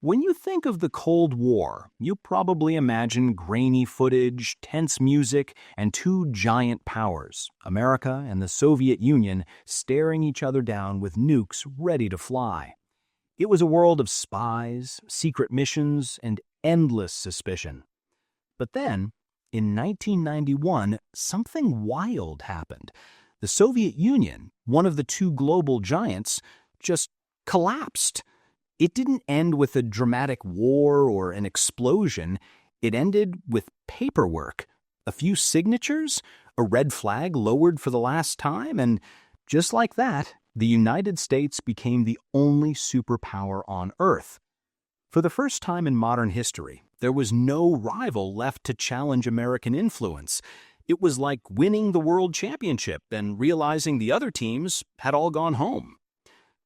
When you think of the Cold War, you probably imagine grainy footage, tense music, and two giant powers, America and the Soviet Union, staring each other down with nukes ready to fly. It was a world of spies, secret missions, and endless suspicion. But then, in 1991, something wild happened. The Soviet Union, one of the two global giants, just collapsed. It didn't end with a dramatic war or an explosion. It ended with paperwork, a few signatures, a red flag lowered for the last time, and just like that, the United States became the only superpower on Earth. For the first time in modern history, there was no rival left to challenge American influence. It was like winning the world championship and realizing the other teams had all gone home.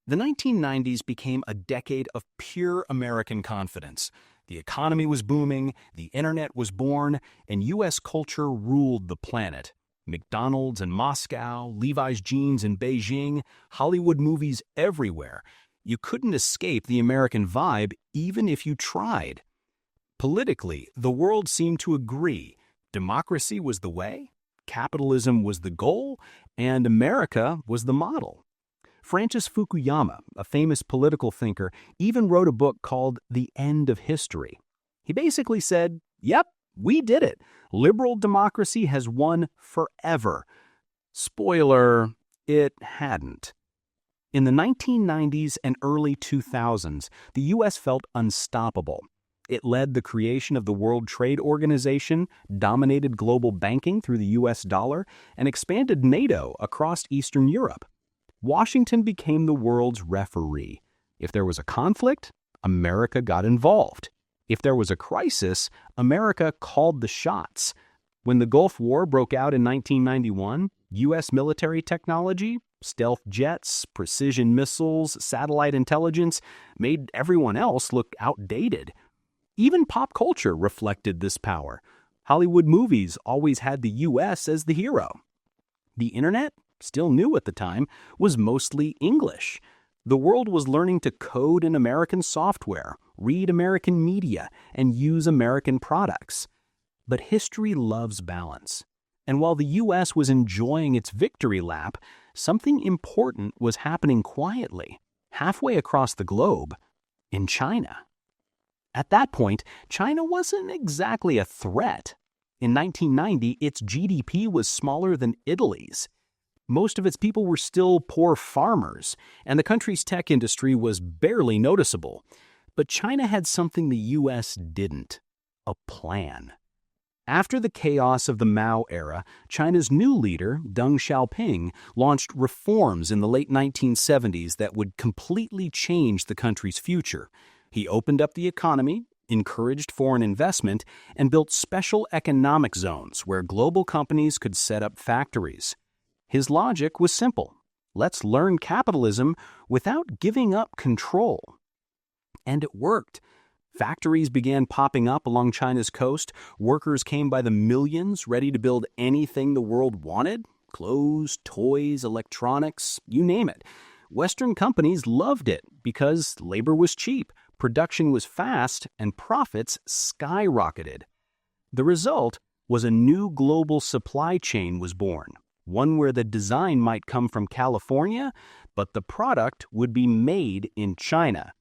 The 1990s became a decade of pure American confidence. The economy was booming, the internet was born, and U.S. culture ruled the planet. McDonald's in Moscow, Levi's jeans in Beijing, Hollywood movies everywhere. You couldn't escape the American vibe even if you tried. Politically, the world seemed to agree. Democracy was the way, capitalism was the goal, and America was the model. Francis Fukuyama, a famous political thinker, even wrote a book called The End of History. He basically said, yep, we did it. Liberal democracy has won forever. Spoiler, it hadn't. In the 1990s and early 2000s, the U.S. felt unstoppable. It led the creation of the World Trade Organization, dominated global banking through the U.S. dollar, and expanded NATO across Eastern Europe. Washington became the world's referee. If there was a conflict, America got involved. If there was a crisis, America called the shots. When the Gulf War broke out in 1991, U.S. military technology, stealth jets, precision missiles, satellite intelligence, made everyone else look outdated. Even pop culture reflected this power. Hollywood movies always had the U.S. as the hero. The internet, still new at the time, was mostly English. The world was learning to code in American software, read American media, and use American products. But history loves balance. And while the U.S. was enjoying its victory lap, something important was happening quietly, halfway across the globe, in China. At that point, China wasn't exactly a threat. In 1990, its GDP was smaller than Italy's. Most of its people were still poor farmers, and the country's tech industry was barely noticeable. But China had something the U.S. didn't: a plan. After the chaos of the Mao era, China's new leader, Deng Xiaoping, launched reforms in the late 1970s that would completely change the country's future. He opened up the economy, encouraged foreign investment, and built special economic zones where global companies could set up factories. His logic was simple: let's learn capitalism without giving up control. And it worked. Factories began popping up along China's coast. Workers came by the millions, ready to build anything the world wanted: clothes, toys, electronics, you name it. Western companies loved it because labor was cheap, production was fast, and profits skyrocketed. The result was a new global supply chain was born. One where the design might come from California, but the product would be made in China.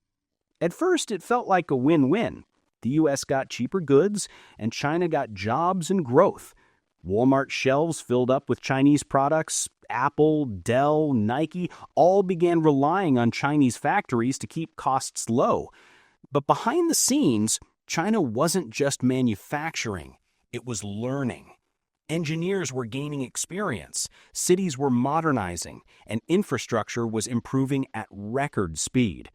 At first, it felt like a win-win. The U.S. got cheaper goods, and China got jobs and growth. Walmart shelves filled up with Chinese products. Apple, Dell, Nike all began relying on Chinese factories to keep costs low. But behind the scenes, China wasn't just manufacturing. It was learning. Engineers were gaining experience, cities were modernizing, and infrastructure was improving at record speed.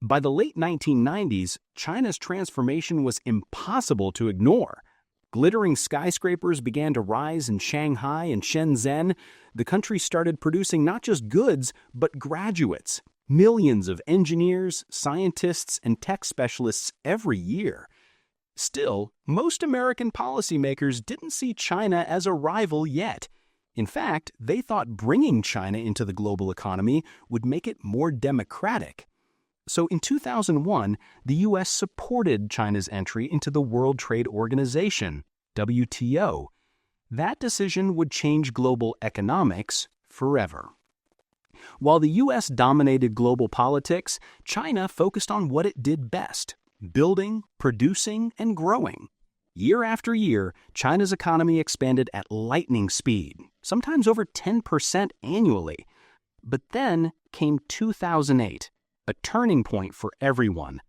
By the late 1990s, China's transformation was impossible to ignore. Glittering skyscrapers began to rise in Shanghai and Shenzhen. The country started producing not just goods, but graduates, millions of engineers, scientists, and tech specialists every year. Still, most American policymakers didn't see China as a rival yet. In fact, they thought bringing China into the global economy would make it more democratic. So in 2001, the U.S. supported China's entry into the World Trade Organization, WTO. That decision would change global economics forever. While the U.S. dominated global politics, China focused on what it did best: building, producing, and growing. Year after year, China's economy expanded at lightning speed, sometimes over 10% annually. But then came 2008, a turning point for everyone.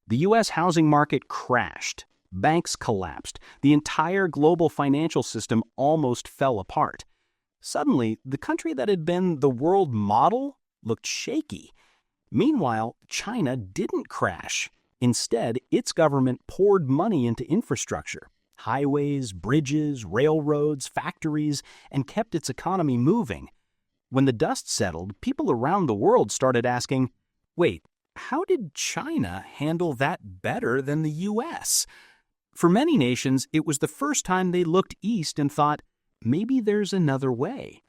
The U.S. housing market crashed. Banks collapsed. The entire global financial system almost fell apart. Suddenly, the country that had been the world model looked shaky. Meanwhile, China didn't crash. Instead, its government poured money into infrastructure, highways, bridges, railroads, factories, and kept its economy moving. When the dust settled, people around the world started asking, wait, how did China handle that better than the U.S.? For many nations, it was the first time they looked east and thought, maybe there's another way.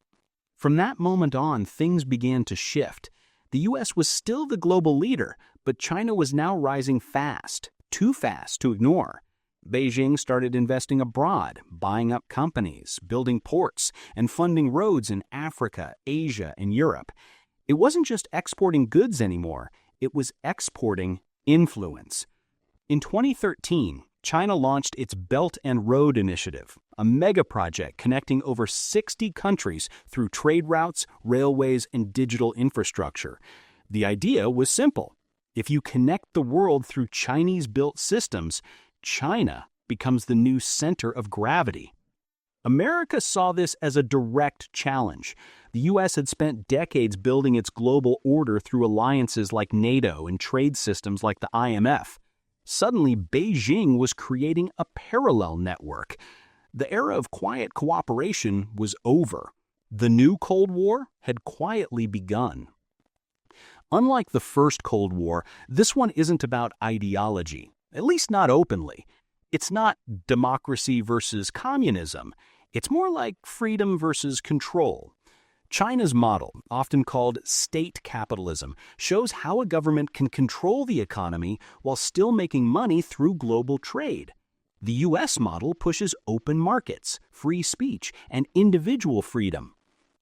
From that moment on, things began to shift. The U.S. was still the global leader, but China was now rising fast, too fast to ignore. Beijing started investing abroad, buying up companies, building ports, and funding roads in Africa, Asia, and Europe. It wasn't just exporting goods anymore, it was exporting influence. In 2013, China launched its Belt and Road Initiative, a mega project connecting over 60 countries through trade routes, railways, and digital infrastructure. The idea was simple. If you connect the world through Chinese-built systems, China becomes the new center of gravity. America saw this as a direct challenge. The U.S. had spent decades building its global order through alliances like NATO and trade systems like the IMF. Suddenly, Beijing was creating a parallel network. The era of quiet cooperation was over. The new Cold War had quietly begun. Unlike the first Cold War, this one isn't about ideology, at least not openly. It's not democracy versus communism. It's more like freedom versus control. China's model, often called state capitalism, shows how a government can control the economy while still making money through global trade. The U.S. model pushes open markets, free speech, and individual freedom.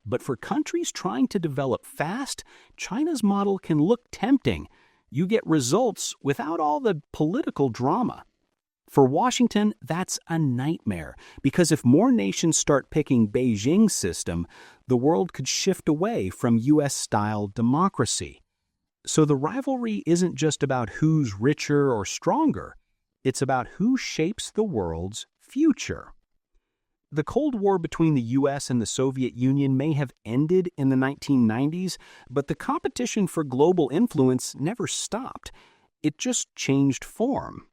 But for countries trying to develop fast, China's model can look tempting. You get results without all the political drama. For Washington, that's a nightmare, because if more nations start picking Beijing's system, the world could shift away from U.S.-style democracy. So the rivalry isn't just about who's richer or stronger. It's about who shapes the world's future. The Cold War between the U.S. and the Soviet Union may have ended in the 1990s, but the competition for global influence never stopped. It just changed form.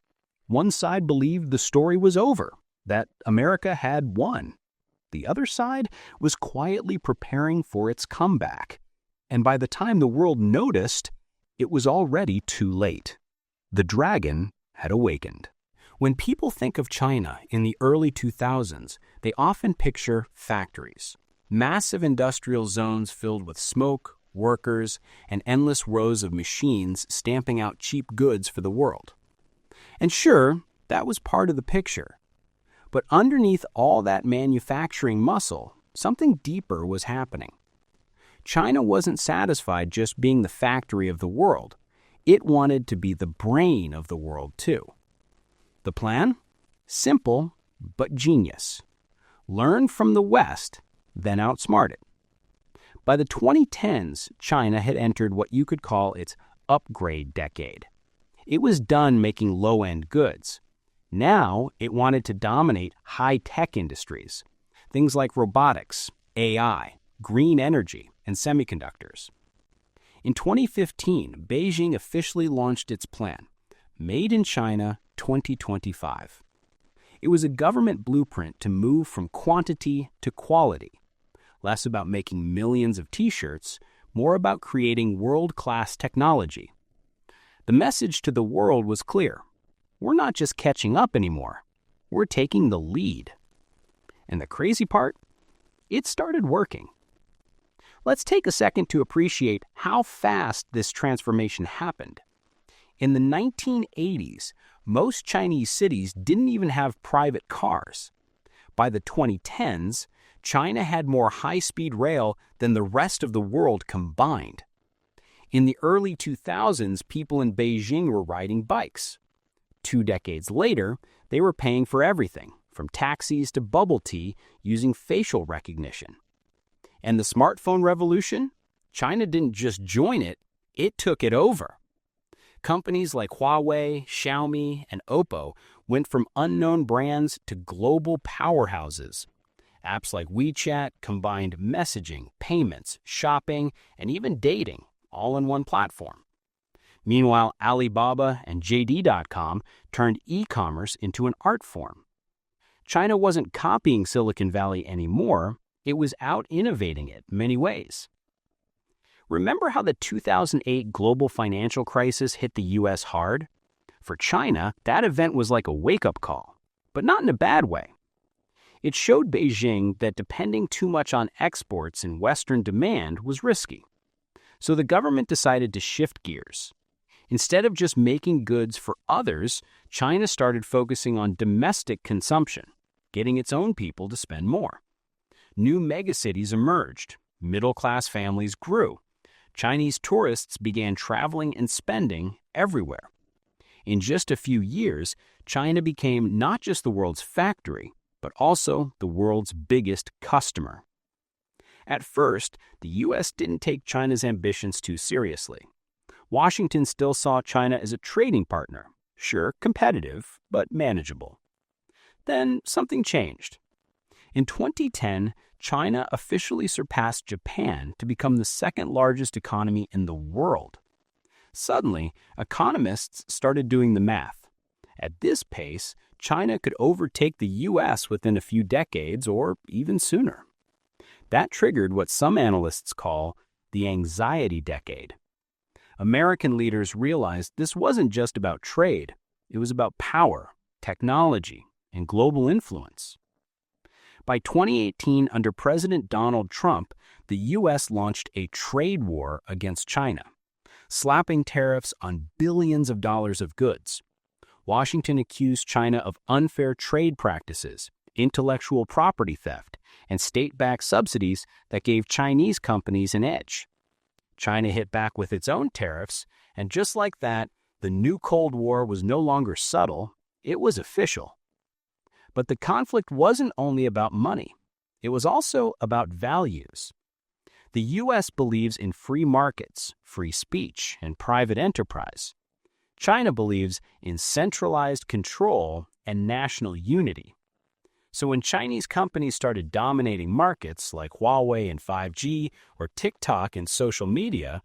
One side believed the story was over, that America had won. The other side was quietly preparing for its comeback. And by the time the world noticed, it was already too late. The dragon had awakened. When people think of China in the early 2000s, they often picture factories, massive industrial zones filled with smoke, workers, and endless rows of machines stamping out cheap goods for the world. And sure, that was part of the picture. But underneath all that manufacturing muscle, something deeper was happening. China wasn't satisfied just being the factory of the world. It wanted to be the brain of the world, too. The plan? Simple, but genius. Learn from the West, then outsmart it. By the 2010s, China had entered what you could call its upgrade decade. It was done making low-end goods. Now, it wanted to dominate high-tech industries, things like robotics, AI, green energy, and semiconductors. In 2015, Beijing officially launched its plan, Made in China 2025. It was a government blueprint to move from quantity to quality, less about making millions of t-shirts, more about creating world-class technology. The message to the world was clear. We're not just catching up anymore. We're taking the lead. And the crazy part? It started working. Let's take a second to appreciate how fast this transformation happened. In the 1980s, most Chinese cities didn't even have private cars. By the 2010s, China had more high-speed rail than the rest of the world combined. In the early 2000s, people in Beijing were riding bikes. 2 decades later, they were paying for everything, from taxis to bubble tea, using facial recognition. And the smartphone revolution? China didn't just join it, it took it over. Companies like Huawei, Xiaomi, and Oppo went from unknown brands to global powerhouses. Apps like WeChat combined messaging, payments, shopping, and even dating, all in one platform. Meanwhile, Alibaba and JD.com turned e-commerce into an art form. China wasn't copying Silicon Valley anymore, it was out-innovating it in many ways. Remember how the 2008 global financial crisis hit the U.S. hard? For China, that event was like a wake-up call, but not in a bad way. It showed Beijing that depending too much on exports and Western demand was risky. So the government decided to shift gears. Instead of just making goods for others, China started focusing on domestic consumption, getting its own people to spend more. New megacities emerged. Middle-class families grew. Chinese tourists began traveling and spending everywhere. In just a few years, China became not just the world's factory, but also the world's biggest customer. At first, the U.S. didn't take China's ambitions too seriously. Washington still saw China as a trading partner, sure, competitive, but manageable. Then something changed. In 2010, China officially surpassed Japan to become the second largest economy in the world. Suddenly, economists started doing the math. At this pace, China could overtake the U.S. within a few decades or even sooner. That triggered what some analysts call the anxiety decade. American leaders realized this wasn't just about trade, it was about power, technology, and global influence. By 2018, under President Donald Trump, the U.S. launched a trade war against China, slapping tariffs on billions of dollars of goods. Washington accused China of unfair trade practices, intellectual property theft, and state-backed subsidies that gave Chinese companies an edge. China hit back with its own tariffs, and just like that, the new Cold War was no longer subtle, it was official. But the conflict wasn't only about money. It was also about values. The U.S. believes in free markets, free speech, and private enterprise. China believes in centralized control and national unity. So when Chinese companies started dominating markets like Huawei and 5G or TikTok and social media,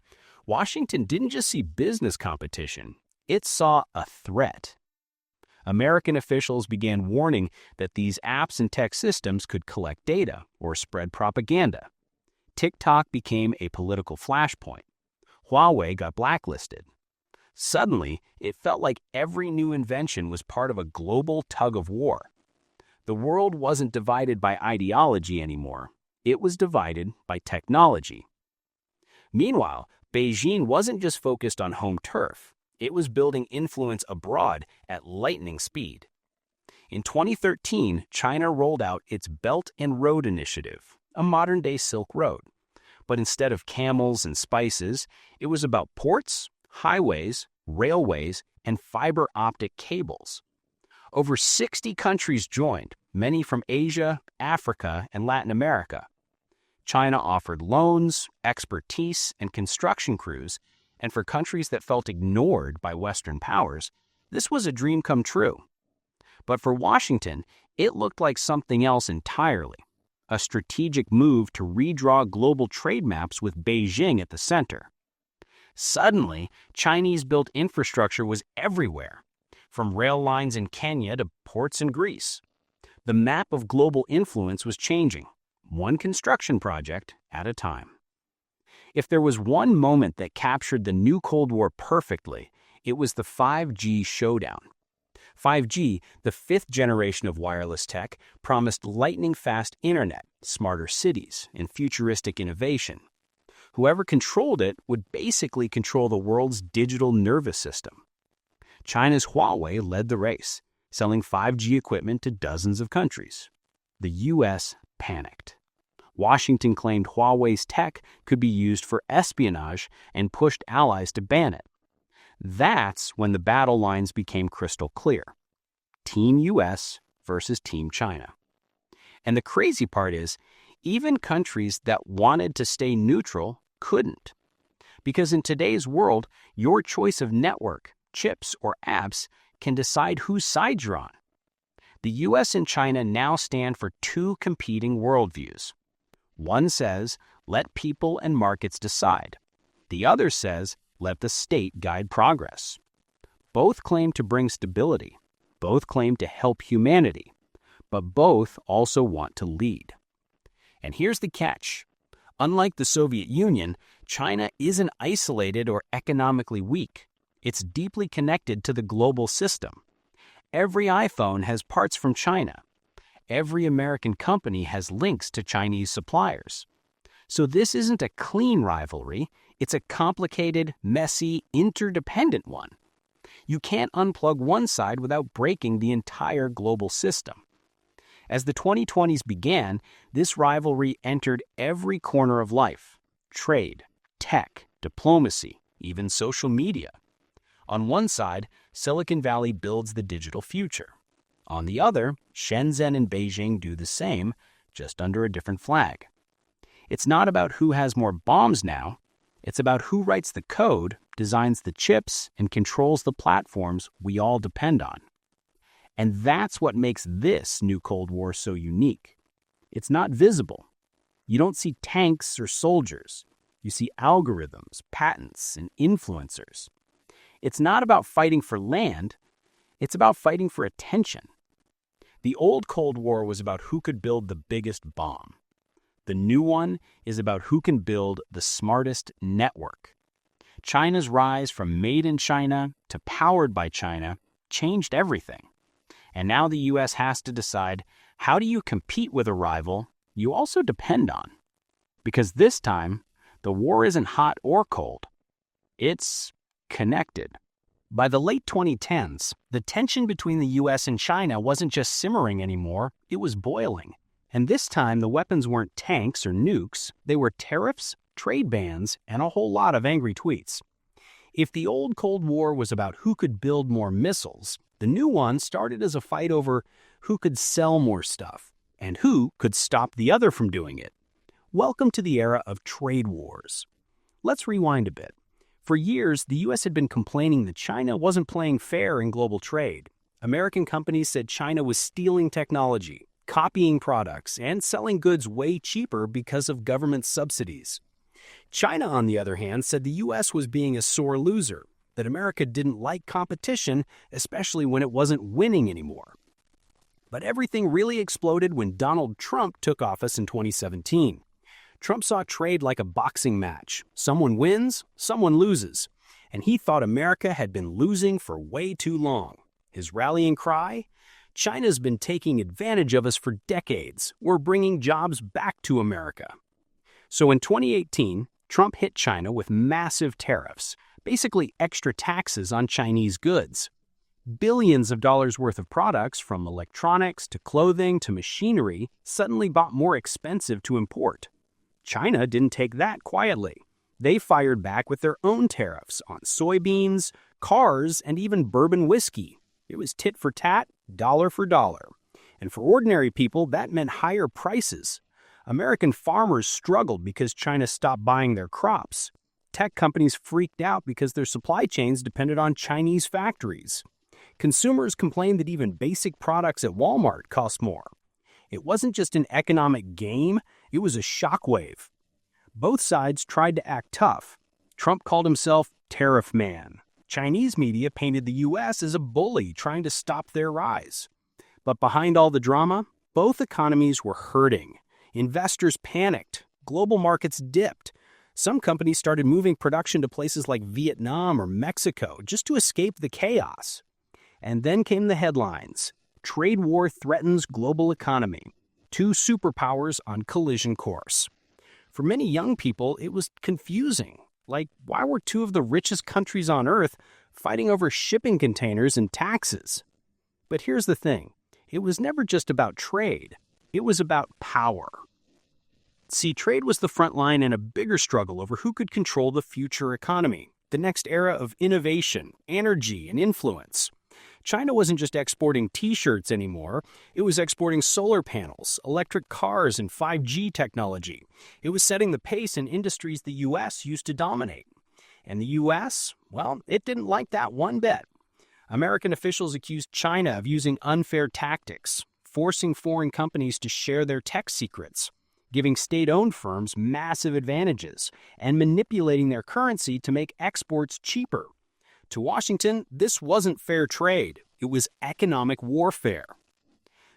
Washington didn't just see business competition, it saw a threat. American officials began warning that these apps and tech systems could collect data or spread propaganda. TikTok became a political flashpoint. Huawei got blacklisted. Suddenly, it felt like every new invention was part of a global tug-of-war. The world wasn't divided by ideology anymore. It was divided by technology. Meanwhile, Beijing wasn't just focused on home turf. It was building influence abroad at lightning speed. In 2013, China rolled out its Belt and Road Initiative, a modern-day Silk Road. But instead of camels and spices, it was about ports, highways, railways, and fiber optic cables. Over 60 countries joined, many from Asia, Africa, and Latin America. China offered loans, expertise, and construction crews, and for countries that felt ignored by Western powers, this was a dream come true. But for Washington, it looked like something else entirely, a strategic move to redraw global trade maps with Beijing at the center. Suddenly, Chinese-built infrastructure was everywhere, from rail lines in Kenya to ports in Greece. The map of global influence was changing, one construction project at a time. If there was one moment that captured the new Cold War perfectly, it was the 5G showdown. 5G, the fifth generation of wireless tech, promised lightning-fast internet, smarter cities, and futuristic innovation. Whoever controlled it would basically control the world's digital nervous system. China's Huawei led the race, selling 5G equipment to dozens of countries. The U.S. panicked. Washington claimed Huawei's tech could be used for espionage and pushed allies to ban it. That's when the battle lines became crystal clear. Team U.S. versus Team China. And the crazy part is, even countries that wanted to stay neutral couldn't. Because in today's world, your choice of network, chips, or apps can decide whose side you're on. The US and China now stand for two competing worldviews. One says, let people and markets decide. The other says, let the state guide progress. Both claim to bring stability. Both claim to help humanity. But both also want to lead. And here's the catch. Unlike the Soviet Union, China isn't isolated or economically weak. It's deeply connected to the global system. Every iPhone has parts from China. Every American company has links to Chinese suppliers. So this isn't a clean rivalry. It's a complicated, messy, interdependent one. You can't unplug one side without breaking the entire global system. As the 2020s began, this rivalry entered every corner of life: trade, tech, diplomacy, even social media. On one side, Silicon Valley builds the digital future. On the other, Shenzhen and Beijing do the same, just under a different flag. It's not about who has more bombs now. It's about who writes the code, designs the chips, and controls the platforms we all depend on. And that's what makes this new Cold War so unique. It's not visible. You don't see tanks or soldiers. You see algorithms, patents, and influencers. It's not about fighting for land. It's about fighting for attention. The old Cold War was about who could build the biggest bomb. The new one is about who can build the smartest network. China's rise from made in China to powered by China changed everything. And now the U.S. has to decide, how do you compete with a rival you also depend on? Because this time, the war isn't hot or cold. It's connected. By the late 2010s, the tension between the U.S. and China wasn't just simmering anymore, it was boiling. And this time, the weapons weren't tanks or nukes, they were tariffs, trade bans, and a whole lot of angry tweets. If the old Cold War was about who could build more missiles, the new one started as a fight over who could sell more stuff and who could stop the other from doing it. Welcome to the era of trade wars. Let's rewind a bit. For years, the U.S. had been complaining that China wasn't playing fair in global trade. American companies said China was stealing technology, copying products, and selling goods way cheaper because of government subsidies. China, on the other hand, said the U.S. was being a sore loser, that America didn't like competition, especially when it wasn't winning anymore. But everything really exploded when Donald Trump took office in 2017. Trump saw trade like a boxing match. Someone wins, someone loses. And he thought America had been losing for way too long. His rallying cry? China's been taking advantage of us for decades. We're bringing jobs back to America. So in 2018, Trump hit China with massive tariffs, basically extra taxes on Chinese goods. Billions of dollars worth of products, from electronics to clothing to machinery, suddenly got more expensive to import. China didn't take that quietly. They fired back with their own tariffs on soybeans, cars, and even bourbon whiskey. It was tit for tat, dollar for dollar. And for ordinary people, that meant higher prices. American farmers struggled because China stopped buying their crops. Tech companies freaked out because their supply chains depended on Chinese factories. Consumers complained that even basic products at Walmart cost more. It wasn't just an economic game, it was a shockwave. Both sides tried to act tough. Trump called himself Tariff Man. Chinese media painted the U.S. as a bully trying to stop their rise. But behind all the drama, both economies were hurting. Investors panicked. Global markets dipped. Some companies started moving production to places like Vietnam or Mexico just to escape the chaos. And then came the headlines. Trade war threatens global economy. 2 superpowers on collision course. For many young people, it was confusing. Like, why were 2 of the richest countries on Earth fighting over shipping containers and taxes. But here's the thing. It was never just about trade. It was about power. See, trade was the front line in a bigger struggle over who could control the future economy, the next era of innovation, energy, and influence. China wasn't just exporting t-shirts anymore. It was exporting solar panels, electric cars, and 5G technology. It was setting the pace in industries the U.S. used to dominate. And the U.S., well, it didn't like that one bit. American officials accused China of using unfair tactics, forcing foreign companies to share their tech secrets, giving state-owned firms massive advantages, and manipulating their currency to make exports cheaper. To Washington, this wasn't fair trade. It was economic warfare.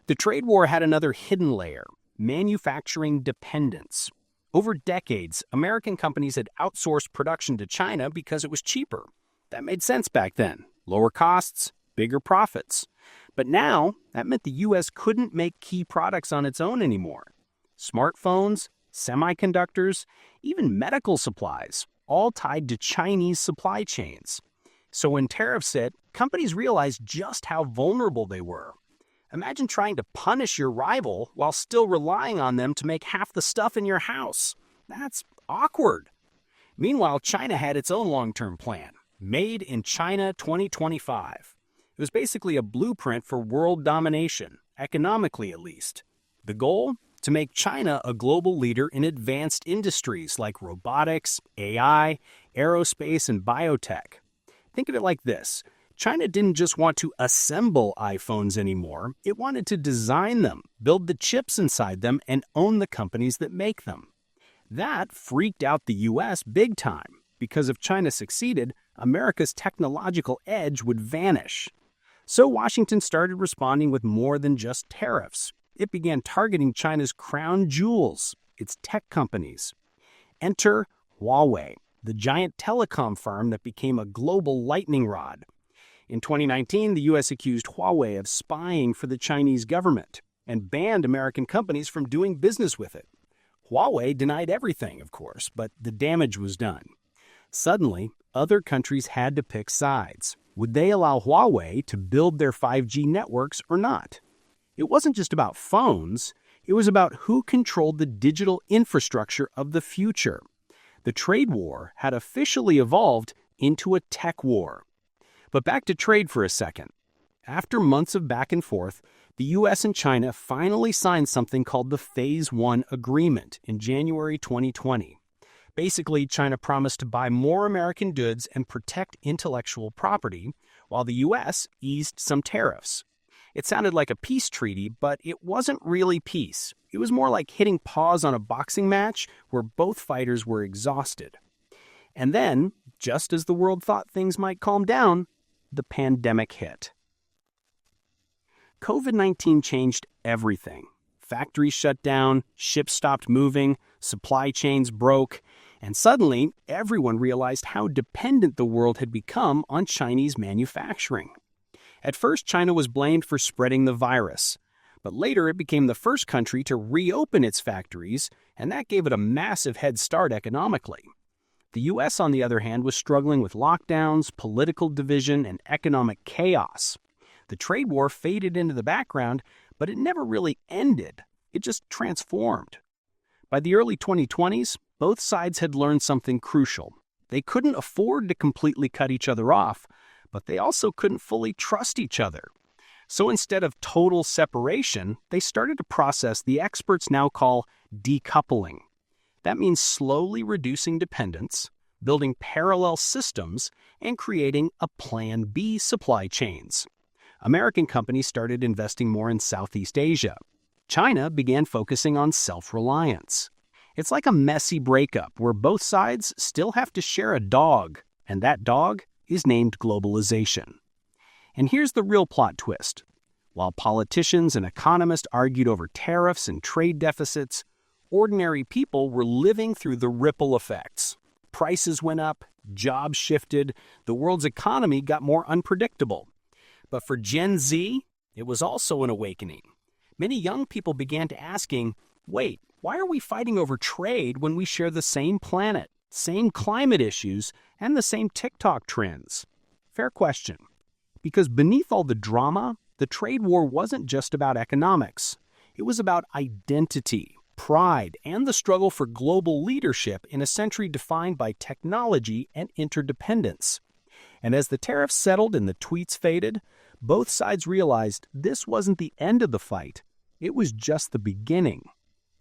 The trade war had another hidden layer: manufacturing dependence. Over decades, American companies had outsourced production to China because it was cheaper. That made sense back then. Lower costs, bigger profits. But now, that meant the U.S. couldn't make key products on its own anymore. Smartphones, semiconductors, even medical supplies, all tied to Chinese supply chains. So when tariffs hit, companies realized just how vulnerable they were. Imagine trying to punish your rival while still relying on them to make half the stuff in your house. That's awkward. Meanwhile, China had its own long-term plan, Made in China 2025. It was basically a blueprint for world domination, economically at least. The goal? To make China a global leader in advanced industries like robotics, AI, aerospace, and biotech. Think of it like this. China didn't just want to assemble iPhones anymore. It wanted to design them, build the chips inside them, and own the companies that make them. That freaked out the U.S. big time, because if China succeeded, America's technological edge would vanish. So Washington started responding with more than just tariffs. It began targeting China's crown jewels, its tech companies. Enter Huawei, the giant telecom firm that became a global lightning rod. In 2019, the U.S. accused Huawei of spying for the Chinese government and banned American companies from doing business with it. Huawei denied everything, of course, but the damage was done. Suddenly, other countries had to pick sides. Would they allow Huawei to build their 5G networks or not? It wasn't just about phones. It was about who controlled the digital infrastructure of the future. The trade war had officially evolved into a tech war. But back to trade for a second. After months of back and forth, the U.S. and China finally signed something called the Phase 1 Agreement in January 2020. Basically, China promised to buy more American goods and protect intellectual property, while the U.S. eased some tariffs. It sounded like a peace treaty, but it wasn't really peace. It was more like hitting pause on a boxing match where both fighters were exhausted. And then, just as the world thought things might calm down, the pandemic hit. COVID-19 changed everything. Factories shut down, ships stopped moving, supply chains broke, and suddenly everyone realized how dependent the world had become on Chinese manufacturing. At first, China was blamed for spreading the virus, but later it became the first country to reopen its factories, and that gave it a massive head start economically. The U.S., on the other hand, was struggling with lockdowns, political division, and economic chaos. The trade war faded into the background, but it never really ended. It just transformed. By the early 2020s, both sides had learned something crucial. They couldn't afford to completely cut each other off, but they also couldn't fully trust each other. So instead of total separation, they started a process the experts now call decoupling. That means slowly reducing dependence, building parallel systems, and creating a Plan B supply chains. American companies started investing more in Southeast Asia. China began focusing on self-reliance. It's like a messy breakup where both sides still have to share a dog, and that dog is named globalization. And here's the real plot twist. While politicians and economists argued over tariffs and trade deficits, ordinary people were living through the ripple effects. Prices went up, jobs shifted, the world's economy got more unpredictable. But for Gen Z, it was also an awakening. Many young people began to asking, wait, why are we fighting over trade when we share the same planet, same climate issues, and the same TikTok trends? Fair question. Because beneath all the drama, the trade war wasn't just about economics. It was about identity, pride, and the struggle for global leadership in a century defined by technology and interdependence. And as the tariffs settled and the tweets faded, both sides realized this wasn't the end of the fight. It was just the beginning.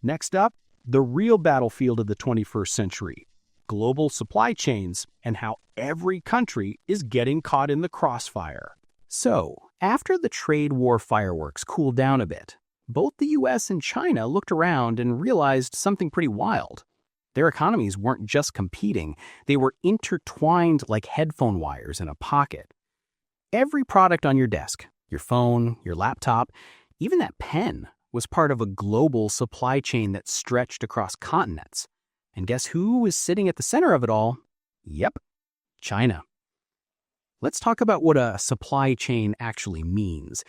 Next up, the real battlefield of the 21st century: global supply chains and how every country is getting caught in the crossfire. So, after the trade war fireworks cooled down a bit, both the US and China looked around and realized something pretty wild. Their economies weren't just competing, they were intertwined like headphone wires in a pocket. Every product on your desk, your phone, your laptop, even that pen, was part of a global supply chain that stretched across continents. And guess who was sitting at the center of it all? Yep, China. Let's talk about what a supply chain actually means.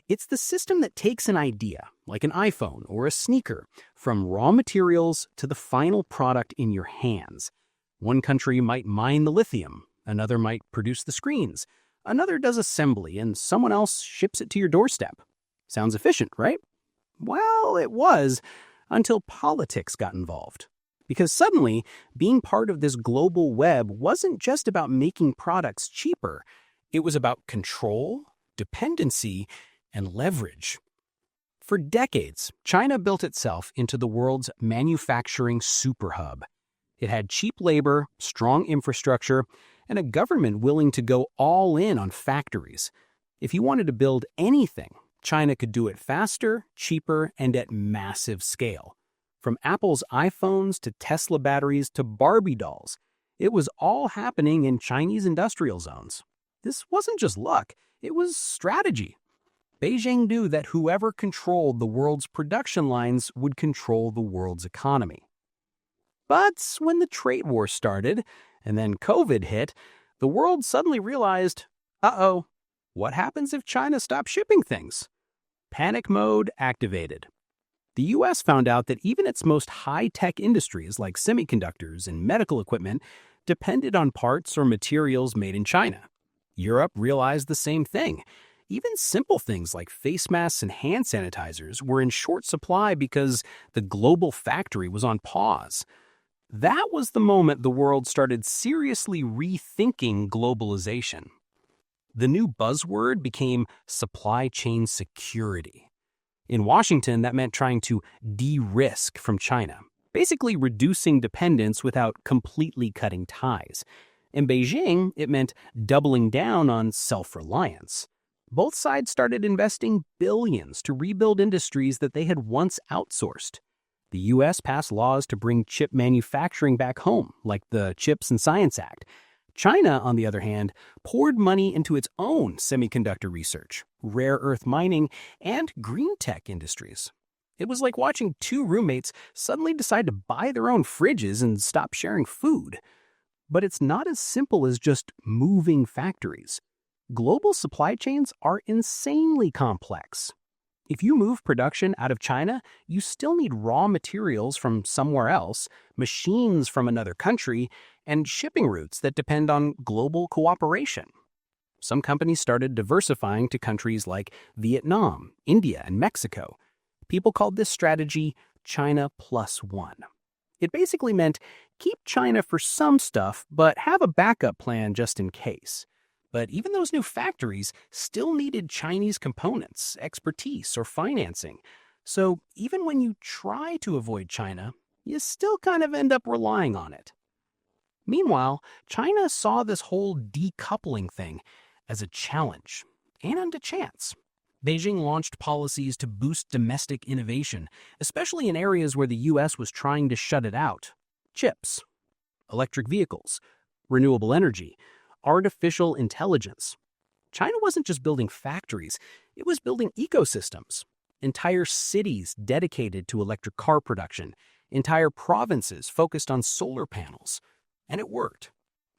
It's the system that takes an idea, like an iPhone or a sneaker, from raw materials to the final product in your hands. One country might mine the lithium, another might produce the screens, another does assembly, and someone else ships it to your doorstep. Sounds efficient, right? Well, it was, until politics got involved. Because suddenly, being part of this global web wasn't just about making products cheaper. It was about control, dependency, and leverage. For decades, China built itself into the world's manufacturing superhub. It had cheap labor, strong infrastructure, and a government willing to go all in on factories. If you wanted to build anything, China could do it faster, cheaper, and at massive scale. From Apple's iPhones to Tesla batteries to Barbie dolls, it was all happening in Chinese industrial zones. This wasn't just luck, it was strategy. Beijing knew that whoever controlled the world's production lines would control the world's economy. But when the trade war started, and then COVID hit, the world suddenly realized, uh-oh, what happens if China stops shipping things? Panic mode activated. The US found out that even its most high-tech industries like semiconductors and medical equipment depended on parts or materials made in China. Europe realized the same thing. Even simple things like face masks and hand sanitizers were in short supply because the global factory was on pause. That was the moment the world started seriously rethinking globalization. The new buzzword became supply chain security. In Washington, that meant trying to de-risk from China, basically reducing dependence without completely cutting ties. In Beijing, it meant doubling down on self-reliance. Both sides started investing billions to rebuild industries that they had once outsourced. The U.S. passed laws to bring chip manufacturing back home, like the CHIPS and Science Act. China, on the other hand, poured money into its own semiconductor research, rare earth mining, and green tech industries. It was like watching two roommates suddenly decide to buy their own fridges and stop sharing food. But it's not as simple as just moving factories. Global supply chains are insanely complex. If you move production out of China, you still need raw materials from somewhere else, machines from another country, and shipping routes that depend on global cooperation. Some companies started diversifying to countries like Vietnam, India, and Mexico. People called this strategy China Plus One. It basically meant keep China for some stuff, but have a backup plan just in case. But even those new factories still needed Chinese components, expertise, or financing. So even when you try to avoid China, you still kind of end up relying on it. Meanwhile, China saw this whole decoupling thing as a challenge and a chance. Beijing launched policies to boost domestic innovation, especially in areas where the U.S. was trying to shut it out. Chips, electric vehicles, renewable energy, artificial intelligence. China wasn't just building factories, it was building ecosystems. Entire cities dedicated to electric car production, entire provinces focused on solar panels. And it worked.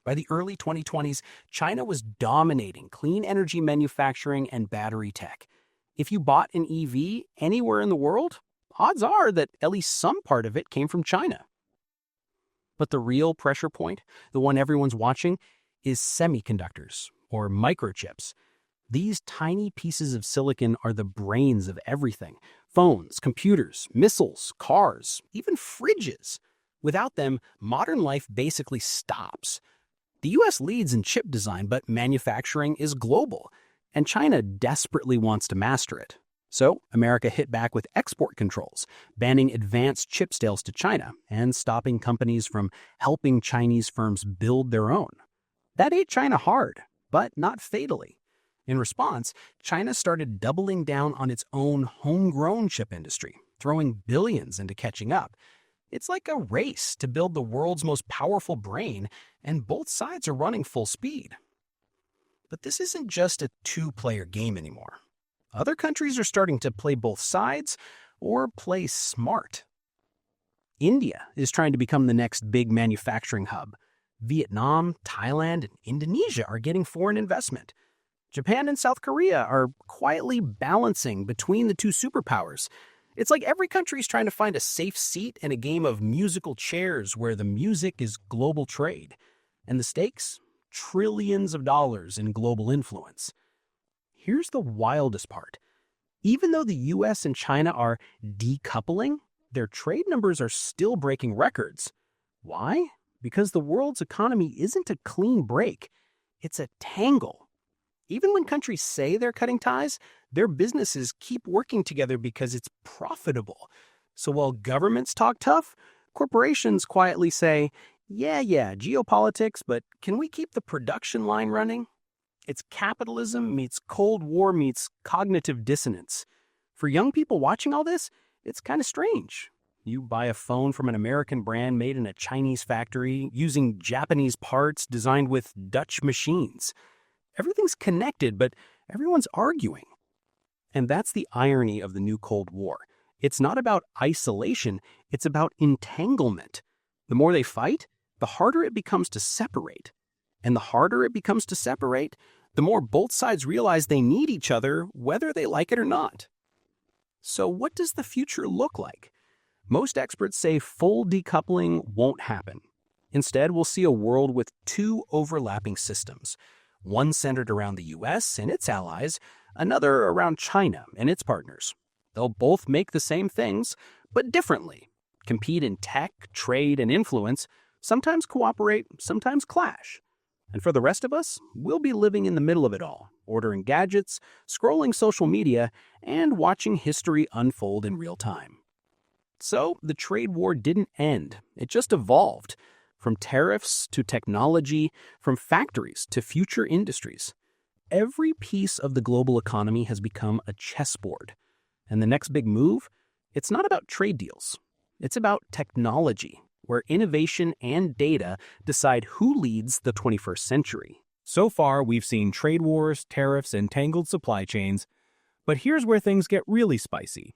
By the early 2020s, China was dominating clean energy manufacturing and battery tech. If you bought an EV anywhere in the world, odds are that at least some part of it came from China. But the real pressure point, the one everyone's watching, is semiconductors, or microchips. These tiny pieces of silicon are the brains of everything: phones, computers, missiles, cars, even fridges. Without them, modern life basically stops. The US leads in chip design, but manufacturing is global, and China desperately wants to master it. So, America hit back with export controls, banning advanced chip sales to China and stopping companies from helping Chinese firms build their own. That ate China hard, but not fatally. In response, China started doubling down on its own homegrown chip industry, throwing billions into catching up. It's like a race to build the world's most powerful brain, and both sides are running full speed. But this isn't just a two-player game anymore. Other countries are starting to play both sides or play smart. India is trying to become the next big manufacturing hub. Vietnam, Thailand, and Indonesia are getting foreign investment. Japan and South Korea are quietly balancing between the two superpowers. It's like every country is trying to find a safe seat in a game of musical chairs where the music is global trade. And the stakes? Trillions of dollars in global influence. Here's the wildest part. Even though the US and China are decoupling, their trade numbers are still breaking records. Why? Because the world's economy isn't a clean break. It's a tangle. Even when countries say they're cutting ties, their businesses keep working together because it's profitable. So while governments talk tough, corporations quietly say, yeah, geopolitics, but can we keep the production line running? It's capitalism meets Cold War meets cognitive dissonance. For young people watching all this, it's kind of strange. You buy a phone from an American brand made in a Chinese factory using Japanese parts designed with Dutch machines. Everything's connected, but everyone's arguing. And that's the irony of the new Cold War. It's not about isolation, it's about entanglement. The more they fight, the harder it becomes to separate. And the harder it becomes to separate, the more both sides realize they need each other, whether they like it or not. So what does the future look like? Most experts say full decoupling won't happen. Instead, we'll see a world with two overlapping systems. One centered around the US and its allies, another around China and its partners. They'll both make the same things, but differently. Compete in tech, trade, and influence, sometimes cooperate, sometimes clash. And for the rest of us, we'll be living in the middle of it all, ordering gadgets, scrolling social media, and watching history unfold in real time. So, the trade war didn't end. It just evolved. From tariffs to technology, from factories to future industries. Every piece of the global economy has become a chessboard. And the next big move? It's not about trade deals. It's about technology, where innovation and data decide who leads the 21st century. So far, we've seen trade wars, tariffs, and tangled supply chains. But here's where things get really spicy.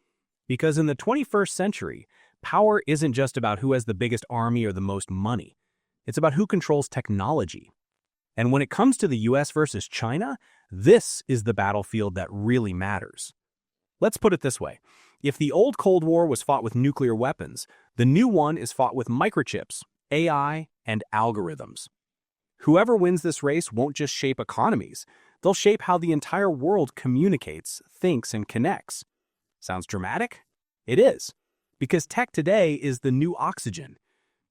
Because in the 21st century, power isn't just about who has the biggest army or the most money. It's about who controls technology. And when it comes to the US versus China, this is the battlefield that really matters. Let's put it this way. If the old Cold War was fought with nuclear weapons, the new one is fought with microchips, AI, and algorithms. Whoever wins this race won't just shape economies. They'll shape how the entire world communicates, thinks, and connects. Sounds dramatic? It is. Because tech today is the new oxygen.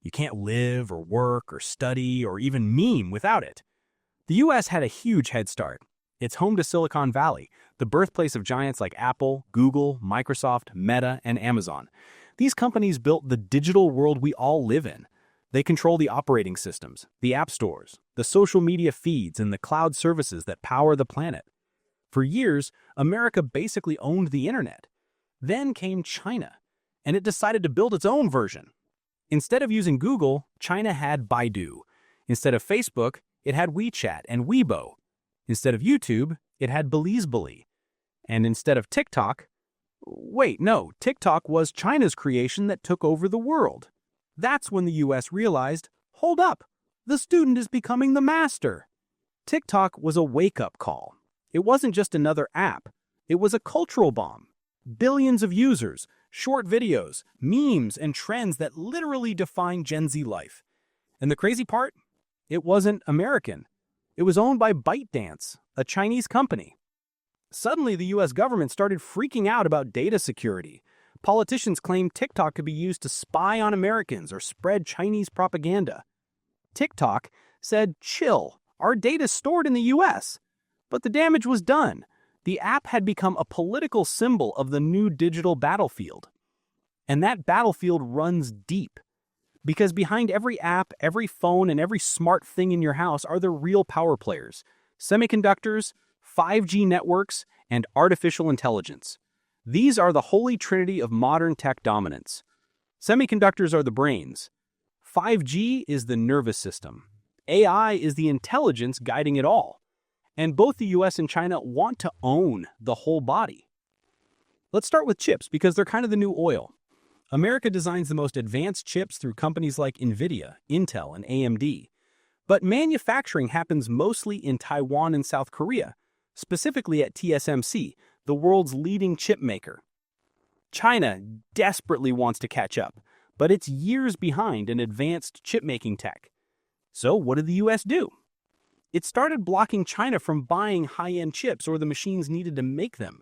You can't live or work or study or even meme without it. The US had a huge head start. It's home to Silicon Valley, the birthplace of giants like Apple, Google, Microsoft, Meta, and Amazon. These companies built the digital world we all live in. They control the operating systems, the app stores, the social media feeds, and the cloud services that power the planet. For years, America basically owned the internet. Then came China, and it decided to build its own version. Instead of using Google, China had Baidu. Instead of Facebook, it had WeChat and Weibo. Instead of YouTube, it had Bilibili. And instead of TikTok, TikTok was China's creation that took over the world. That's when the US realized, hold up, the student is becoming the master. TikTok was a wake-up call. It wasn't just another app. It was a cultural bomb. Billions of users, short videos, memes, and trends that literally define Gen Z life. And the crazy part? It wasn't American. It was owned by ByteDance, a Chinese company. Suddenly, the US government started freaking out about data security. Politicians claimed TikTok could be used to spy on Americans or spread Chinese propaganda. TikTok said, "Chill, our data's stored in the US." But the damage was done. The app had become a political symbol of the new digital battlefield. And that battlefield runs deep. Because behind every app, every phone, and every smart thing in your house are the real power players: semiconductors, 5G networks, and artificial intelligence. These are the holy trinity of modern tech dominance. Semiconductors are the brains. 5G is the nervous system. AI is the intelligence guiding it all. And both the US and China want to own the whole body. Let's start with chips because they're kind of the new oil. America designs the most advanced chips through companies like NVIDIA, Intel, and AMD. But manufacturing happens mostly in Taiwan and South Korea, specifically at TSMC, the world's leading chip maker. China desperately wants to catch up, but it's years behind in advanced chip-making tech. So what did the US do? It started blocking China from buying high-end chips or the machines needed to make them.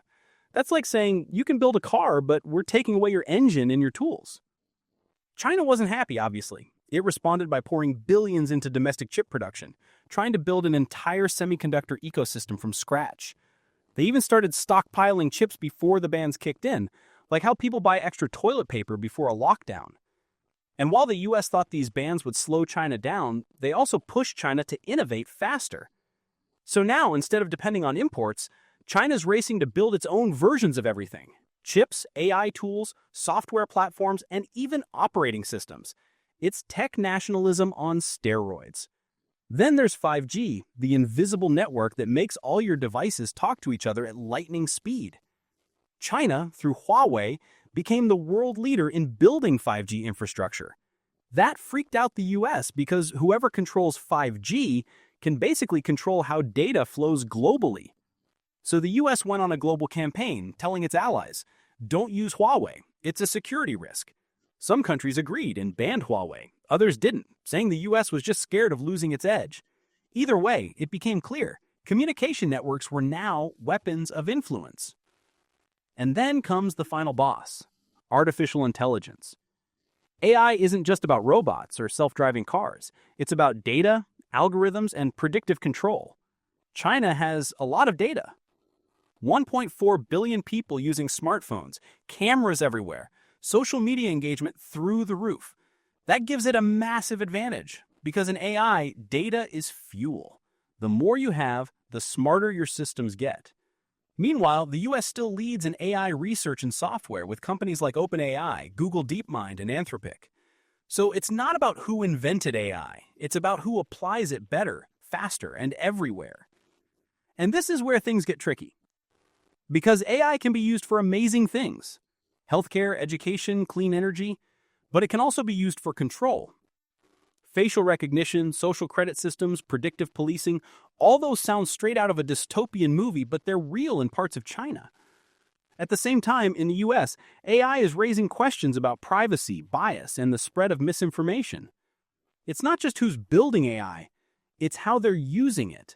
That's like saying, you can build a car, but we're taking away your engine and your tools. China wasn't happy, obviously. It responded by pouring billions into domestic chip production, trying to build an entire semiconductor ecosystem from scratch. They even started stockpiling chips before the bans kicked in, like how people buy extra toilet paper before a lockdown. And while the US thought these bans would slow China down, they also pushed China to innovate faster. So now, instead of depending on imports, China's racing to build its own versions of everything: chips, AI tools, software platforms, and even operating systems. It's tech nationalism on steroids. Then there's 5G, the invisible network that makes all your devices talk to each other at lightning speed. China, through Huawei, became the world leader in building 5G infrastructure. That freaked out the US because whoever controls 5G can basically control how data flows globally. So the US went on a global campaign telling its allies, don't use Huawei, it's a security risk. Some countries agreed and banned Huawei, others didn't, saying the US was just scared of losing its edge. Either way, it became clear, communication networks were now weapons of influence. And then comes the final boss: artificial intelligence. AI isn't just about robots or self-driving cars. It's about data, algorithms, and predictive control. China has a lot of data. 1.4 billion people using smartphones, cameras everywhere, social media engagement through the roof. That gives it a massive advantage, because in AI, data is fuel. The more you have, the smarter your systems get. Meanwhile, the US still leads in AI research and software with companies like OpenAI, Google DeepMind, and Anthropic. So it's not about who invented AI, it's about who applies it better, faster, and everywhere. And this is where things get tricky. Because AI can be used for amazing things: healthcare, education, clean energy, but it can also be used for control. Facial recognition, social credit systems, predictive policing, all those sound straight out of a dystopian movie, but they're real in parts of China. At the same time, in the US, AI is raising questions about privacy, bias, and the spread of misinformation. It's not just who's building AI, it's how they're using it.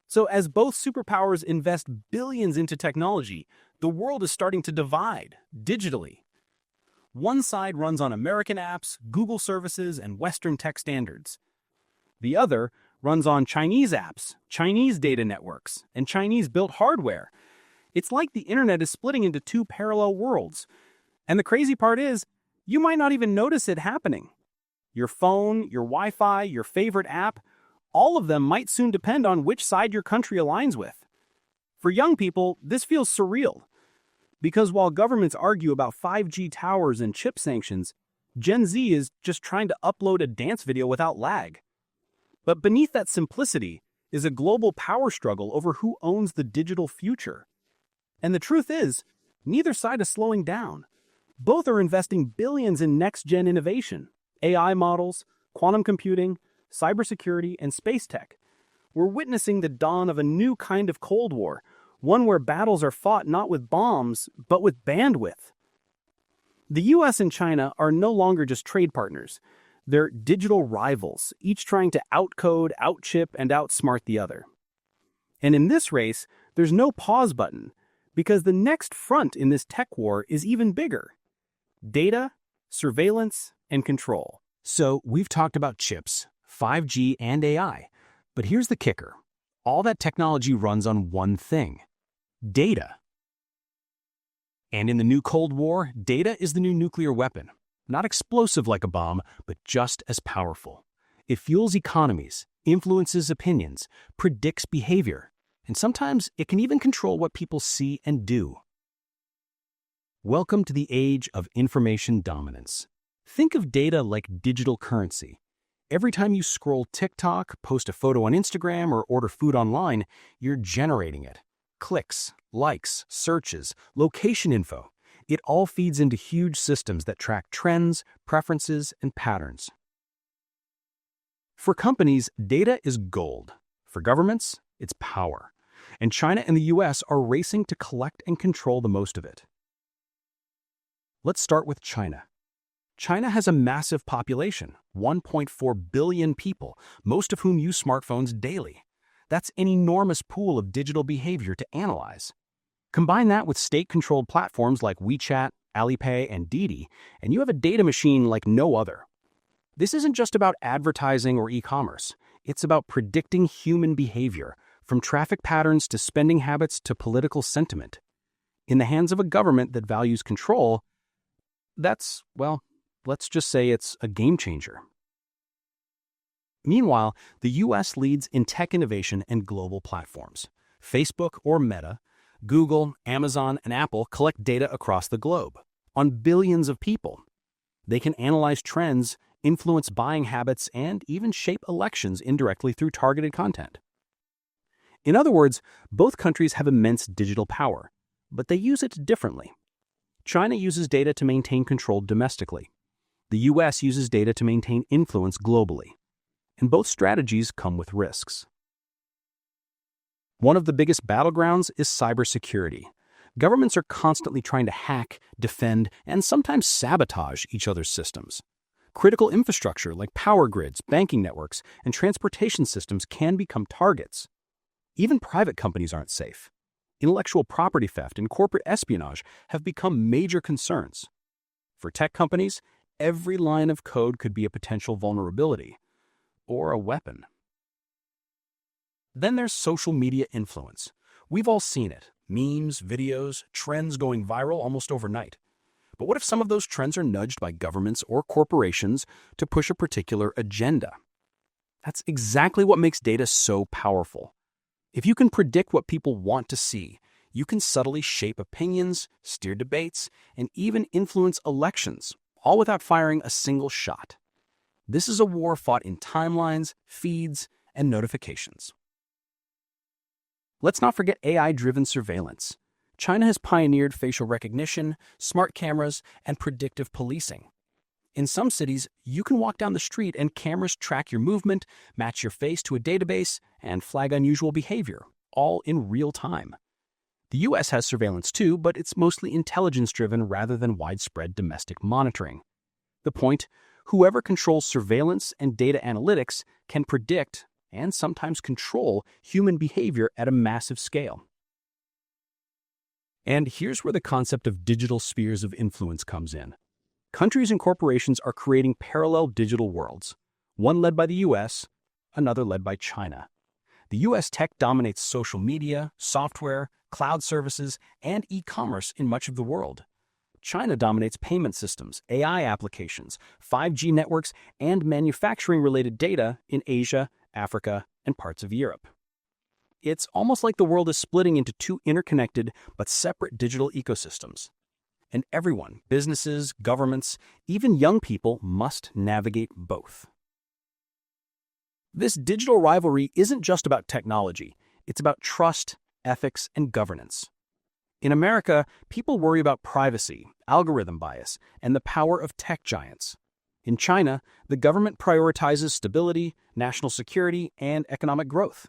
So as both superpowers invest billions into technology, the world is starting to divide digitally. One side runs on American apps, Google services, and Western tech standards. The other runs on Chinese apps, Chinese data networks, and Chinese-built hardware. It's like the internet is splitting into two parallel worlds. And the crazy part is, you might not even notice it happening. Your phone, your Wi-Fi, your favorite app, all of them might soon depend on which side your country aligns with. For young people, this feels surreal. Because while governments argue about 5G towers and chip sanctions, Gen Z is just trying to upload a dance video without lag. But beneath that simplicity is a global power struggle over who owns the digital future. And the truth is, neither side is slowing down. Both are investing billions in next-gen innovation: AI models, quantum computing, cybersecurity, and space tech. We're witnessing the dawn of a new kind of Cold War, one where battles are fought not with bombs, but with bandwidth. The US and China are no longer just trade partners. They're digital rivals, each trying to outcode, outchip, and outsmart the other. And in this race, there's no pause button, because the next front in this tech war is even bigger: data, surveillance, and control. So we've talked about chips, 5G, and AI. But here's the kicker. All that technology runs on one thing: data. And in the new Cold War, data is the new nuclear weapon. Not explosive like a bomb, but just as powerful. It fuels economies, influences opinions, predicts behavior, and sometimes it can even control what people see and do. Welcome to the age of information dominance. Think of data like digital currency. Every time you scroll TikTok, post a photo on Instagram, or order food online, you're generating it. Clicks, likes, searches, location info. It all feeds into huge systems that track trends, preferences, and patterns. For companies, data is gold. For governments, it's power. And China and the US are racing to collect and control the most of it. Let's start with China. China has a massive population, 1.4 billion people, most of whom use smartphones daily. That's an enormous pool of digital behavior to analyze. Combine that with state-controlled platforms like WeChat, Alipay, and Didi, and you have a data machine like no other. This isn't just about advertising or e-commerce. It's about predicting human behavior, from traffic patterns to spending habits to political sentiment. In the hands of a government that values control, let's just say it's a game changer. Meanwhile, the US leads in tech innovation and global platforms. Facebook or Meta, Google, Amazon, and Apple collect data across the globe, on billions of people. They can analyze trends, influence buying habits, and even shape elections indirectly through targeted content. In other words, both countries have immense digital power, but they use it differently. China uses data to maintain control domestically. The US uses data to maintain influence globally. And both strategies come with risks. One of the biggest battlegrounds is cybersecurity. Governments are constantly trying to hack, defend, and sometimes sabotage each other's systems. Critical infrastructure like power grids, banking networks, and transportation systems can become targets. Even private companies aren't safe. Intellectual property theft and corporate espionage have become major concerns. For tech companies, every line of code could be a potential vulnerability or a weapon. Then there's social media influence. We've all seen it: memes, videos, trends going viral almost overnight. But what if some of those trends are nudged by governments or corporations to push a particular agenda? That's exactly what makes data so powerful. If you can predict what people want to see, you can subtly shape opinions, steer debates, and even influence elections, all without firing a single shot. This is a war fought in timelines, feeds, and notifications. Let's not forget AI-driven surveillance. China has pioneered facial recognition, smart cameras, and predictive policing. In some cities, you can walk down the street and cameras track your movement, match your face to a database, and flag unusual behavior, all in real time. The US has surveillance too, but it's mostly intelligence-driven rather than widespread domestic monitoring. The point: whoever controls surveillance and data analytics can predict and sometimes control human behavior at a massive scale. And here's where the concept of digital spheres of influence comes in. Countries and corporations are creating parallel digital worlds, one led by the US, another led by China. The US tech dominates social media, software, cloud services, and e-commerce in much of the world. China dominates payment systems, AI applications, 5G networks, and manufacturing-related data in Asia, Africa, and parts of Europe. It's almost like the world is splitting into two interconnected but separate digital ecosystems. And everyone, businesses, governments, even young people, must navigate both. This digital rivalry isn't just about technology. It's about trust, ethics, and governance. In America, people worry about privacy, algorithm bias, and the power of tech giants. In China, the government prioritizes stability, national security, and economic growth.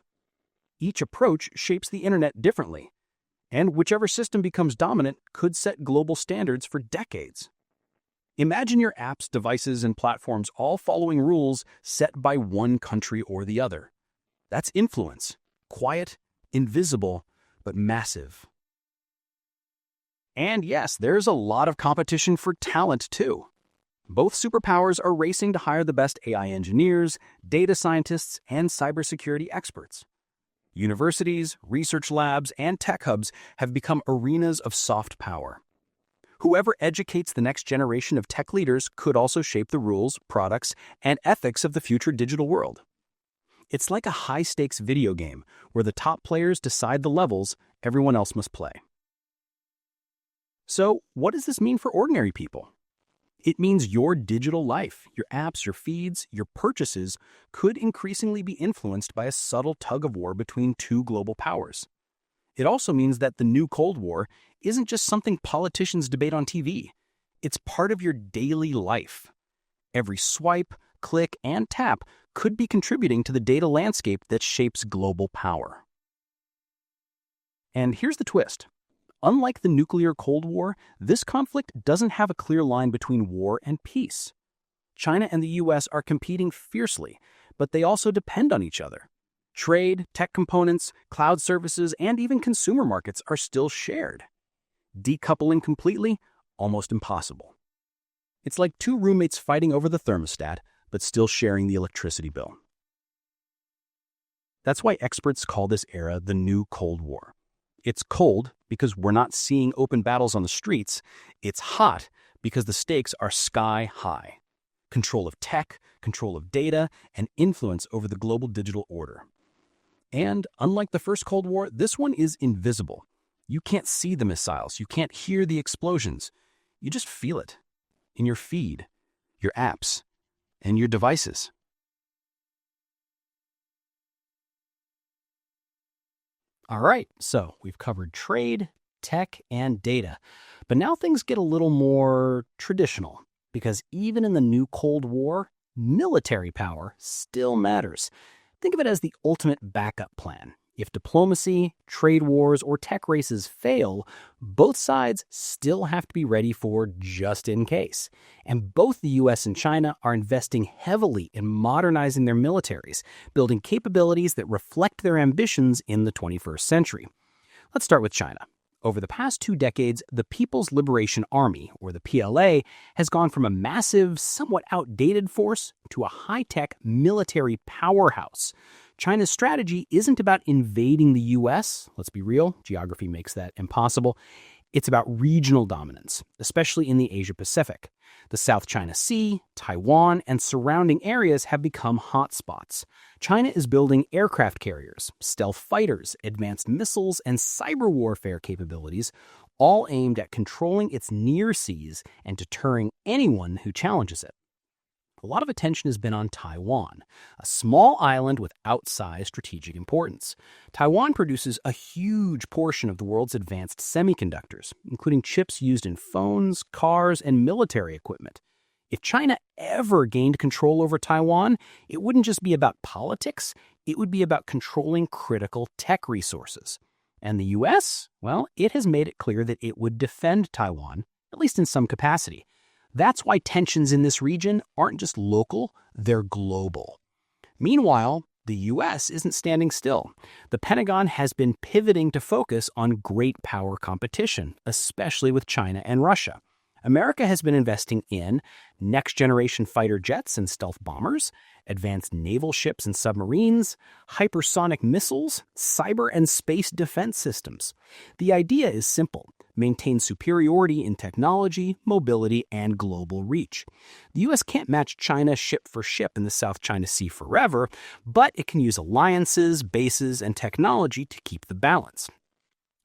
Each approach shapes the internet differently, and whichever system becomes dominant could set global standards for decades. Imagine your apps, devices, and platforms all following rules set by one country or the other. That's influence. Quiet, invisible, but massive. And yes, there's a lot of competition for talent too. Both superpowers are racing to hire the best AI engineers, data scientists, and cybersecurity experts. Universities, research labs, and tech hubs have become arenas of soft power. Whoever educates the next generation of tech leaders could also shape the rules, products, and ethics of the future digital world. It's like a high-stakes video game where the top players decide the levels everyone else must play. So, what does this mean for ordinary people? It means your digital life, your apps, your feeds, your purchases could increasingly be influenced by a subtle tug-of-war between two global powers. It also means that the new Cold War isn't just something politicians debate on TV. It's part of your daily life. Every swipe, click, and tap could be contributing to the data landscape that shapes global power. And here's the twist. Unlike the nuclear Cold War, this conflict doesn't have a clear line between war and peace. China and the US are competing fiercely, but they also depend on each other. Trade, tech components, cloud services, and even consumer markets are still shared. Decoupling completely? Almost impossible. It's like two roommates fighting over the thermostat, but still sharing the electricity bill. That's why experts call this era the new Cold War. It's cold because we're not seeing open battles on the streets. It's hot because the stakes are sky high. Control of tech, control of data, and influence over the global digital order. And unlike the first Cold War, this one is invisible. You can't see the missiles. You can't hear the explosions. You just feel it in your feed, your apps, and your devices. All right, so we've covered trade, tech, and data. But now things get a little more traditional, because even in the new Cold War, military power still matters. Think of it as the ultimate backup plan. If diplomacy, trade wars, or tech races fail, both sides still have to be ready for just in case. And both the US and China are investing heavily in modernizing their militaries, building capabilities that reflect their ambitions in the 21st century. Let's start with China. Over the past 2 decades, the People's Liberation Army, or the PLA, has gone from a massive, somewhat outdated force to a high-tech military powerhouse. China's strategy isn't about invading the US. Let's be real, geography makes that impossible. It's about regional dominance, especially in the Asia-Pacific. The South China Sea, Taiwan, and surrounding areas have become hotspots. China is building aircraft carriers, stealth fighters, advanced missiles, and cyber warfare capabilities, all aimed at controlling its near seas and deterring anyone who challenges it. A lot of attention has been on Taiwan, a small island with outsized strategic importance. Taiwan produces a huge portion of the world's advanced semiconductors, including chips used in phones, cars, and military equipment. If China ever gained control over Taiwan, it wouldn't just be about politics, it would be about controlling critical tech resources. And the US? Well, it has made it clear that it would defend Taiwan, at least in some capacity. That's why tensions in this region aren't just local, they're global. Meanwhile, the US isn't standing still. The Pentagon has been pivoting to focus on great power competition, especially with China and Russia. America has been investing in next-generation fighter jets and stealth bombers, advanced naval ships and submarines, hypersonic missiles, cyber and space defense systems. The idea is simple. Maintain superiority in technology, mobility, and global reach. The U.S. can't match China ship for ship in the South China Sea forever, but it can use alliances, bases, and technology to keep the balance.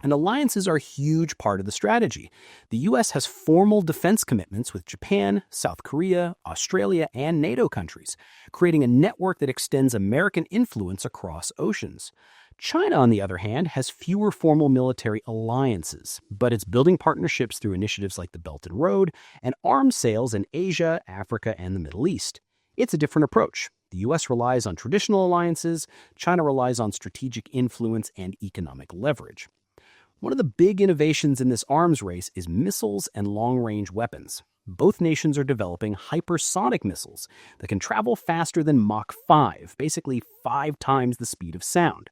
And alliances are a huge part of the strategy. The U.S. has formal defense commitments with Japan, South Korea, Australia, and NATO countries, creating a network that extends American influence across oceans. China, on the other hand, has fewer formal military alliances, but it's building partnerships through initiatives like the Belt and Road and arms sales in Asia, Africa, and the Middle East. It's a different approach. The U.S. relies on traditional alliances, China relies on strategic influence and economic leverage. One of the big innovations in this arms race is missiles and long-range weapons. both nations are developing hypersonic missiles that can travel faster than Mach 5, basically 5 times the speed of sound.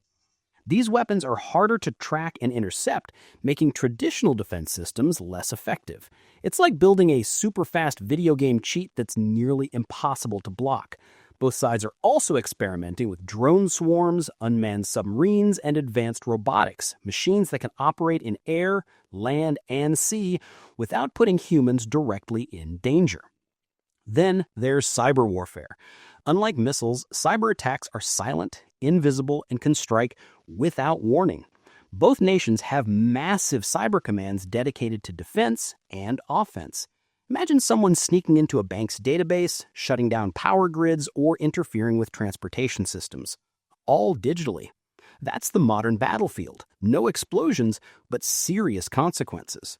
These weapons are harder to track and intercept, making traditional defense systems less effective. It's like building a super-fast video game cheat that's nearly impossible to block. Both sides are also experimenting with drone swarms, unmanned submarines, and advanced robotics, machines that can operate in air, land, and sea without putting humans directly in danger. Then there's cyber warfare. Unlike missiles, cyber attacks are silent, invisible, and can strike without warning. Both nations have massive cyber commands dedicated to defense and offense. Imagine someone sneaking into a bank's database, shutting down power grids, or interfering with transportation systems. All digitally. That's the modern battlefield. No explosions, but serious consequences.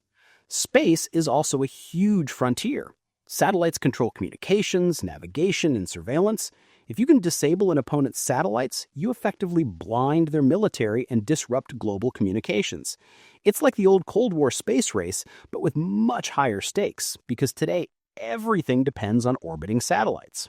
Space is also a huge frontier. Satellites control communications, navigation, and surveillance. If you can disable an opponent's satellites, you effectively blind their military and disrupt global communications. It's like the old Cold War space race, but with much higher stakes, because today everything depends on orbiting satellites.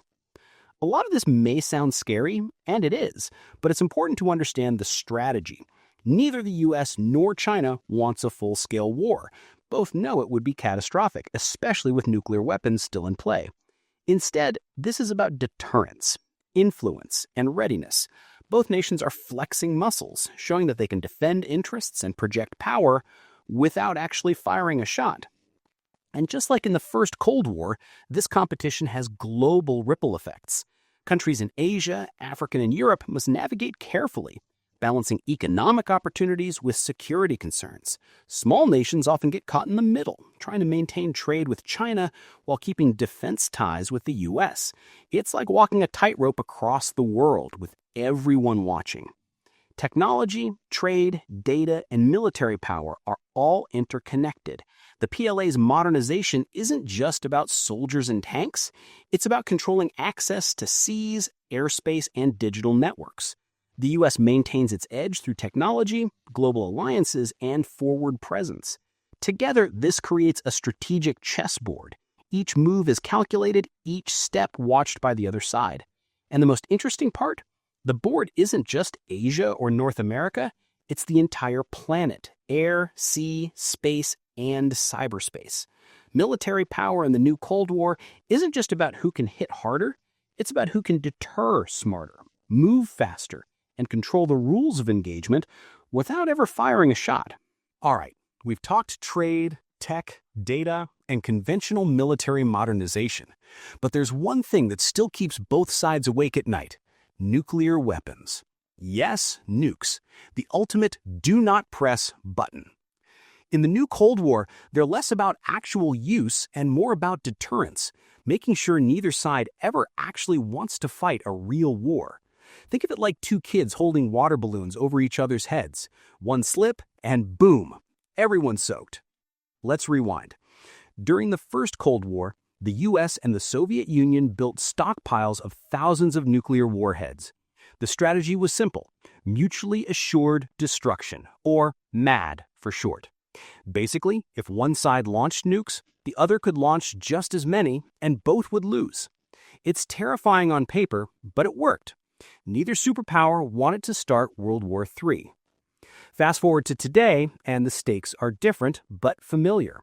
A lot of this may sound scary, and it is, but it's important to understand the strategy. Neither the US nor China wants a full-scale war. Both know it would be catastrophic, especially with nuclear weapons still in play. Instead, this is about deterrence, influence, and readiness. Both nations are flexing muscles, showing that they can defend interests and project power without actually firing a shot. And just like in the first Cold War, this competition has global ripple effects. Countries in Asia, Africa, and Europe must navigate carefully, balancing economic opportunities with security concerns. Small nations often get caught in the middle, trying to maintain trade with China while keeping defense ties with the US. It's like walking a tightrope across the world with everyone watching. Technology, trade, data, and military power are all interconnected. The PLA's modernization isn't just about soldiers and tanks, it's about controlling access to seas, airspace, and digital networks. The U.S. maintains its edge through technology, global alliances, and forward presence. Together, this creates a strategic chessboard. Each move is calculated, each step watched by the other side. And the most interesting part? The board isn't just Asia or North America, it's the entire planet: air, sea, space, and cyberspace. Military power in the new Cold War isn't just about who can hit harder, it's about who can deter smarter, move faster, and control the rules of engagement without ever firing a shot. All right, we've talked trade, tech, data, and conventional military modernization. But there's one thing that still keeps both sides awake at night: nuclear weapons. Yes, nukes, the ultimate do-not-press button. In the new Cold War, they're less about actual use and more about deterrence, making sure neither side ever actually wants to fight a real war. Think of it like two kids holding water balloons over each other's heads. One slip, and boom, everyone's soaked. Let's rewind. During the first Cold War, the US and the Soviet Union built stockpiles of thousands of nuclear warheads. The strategy was simple: mutually assured destruction, or MAD for short. Basically, if one side launched nukes, the other could launch just as many, and both would lose. It's terrifying on paper, but it worked. Neither superpower wanted to start World War III. Fast forward to today, and the stakes are different, but familiar.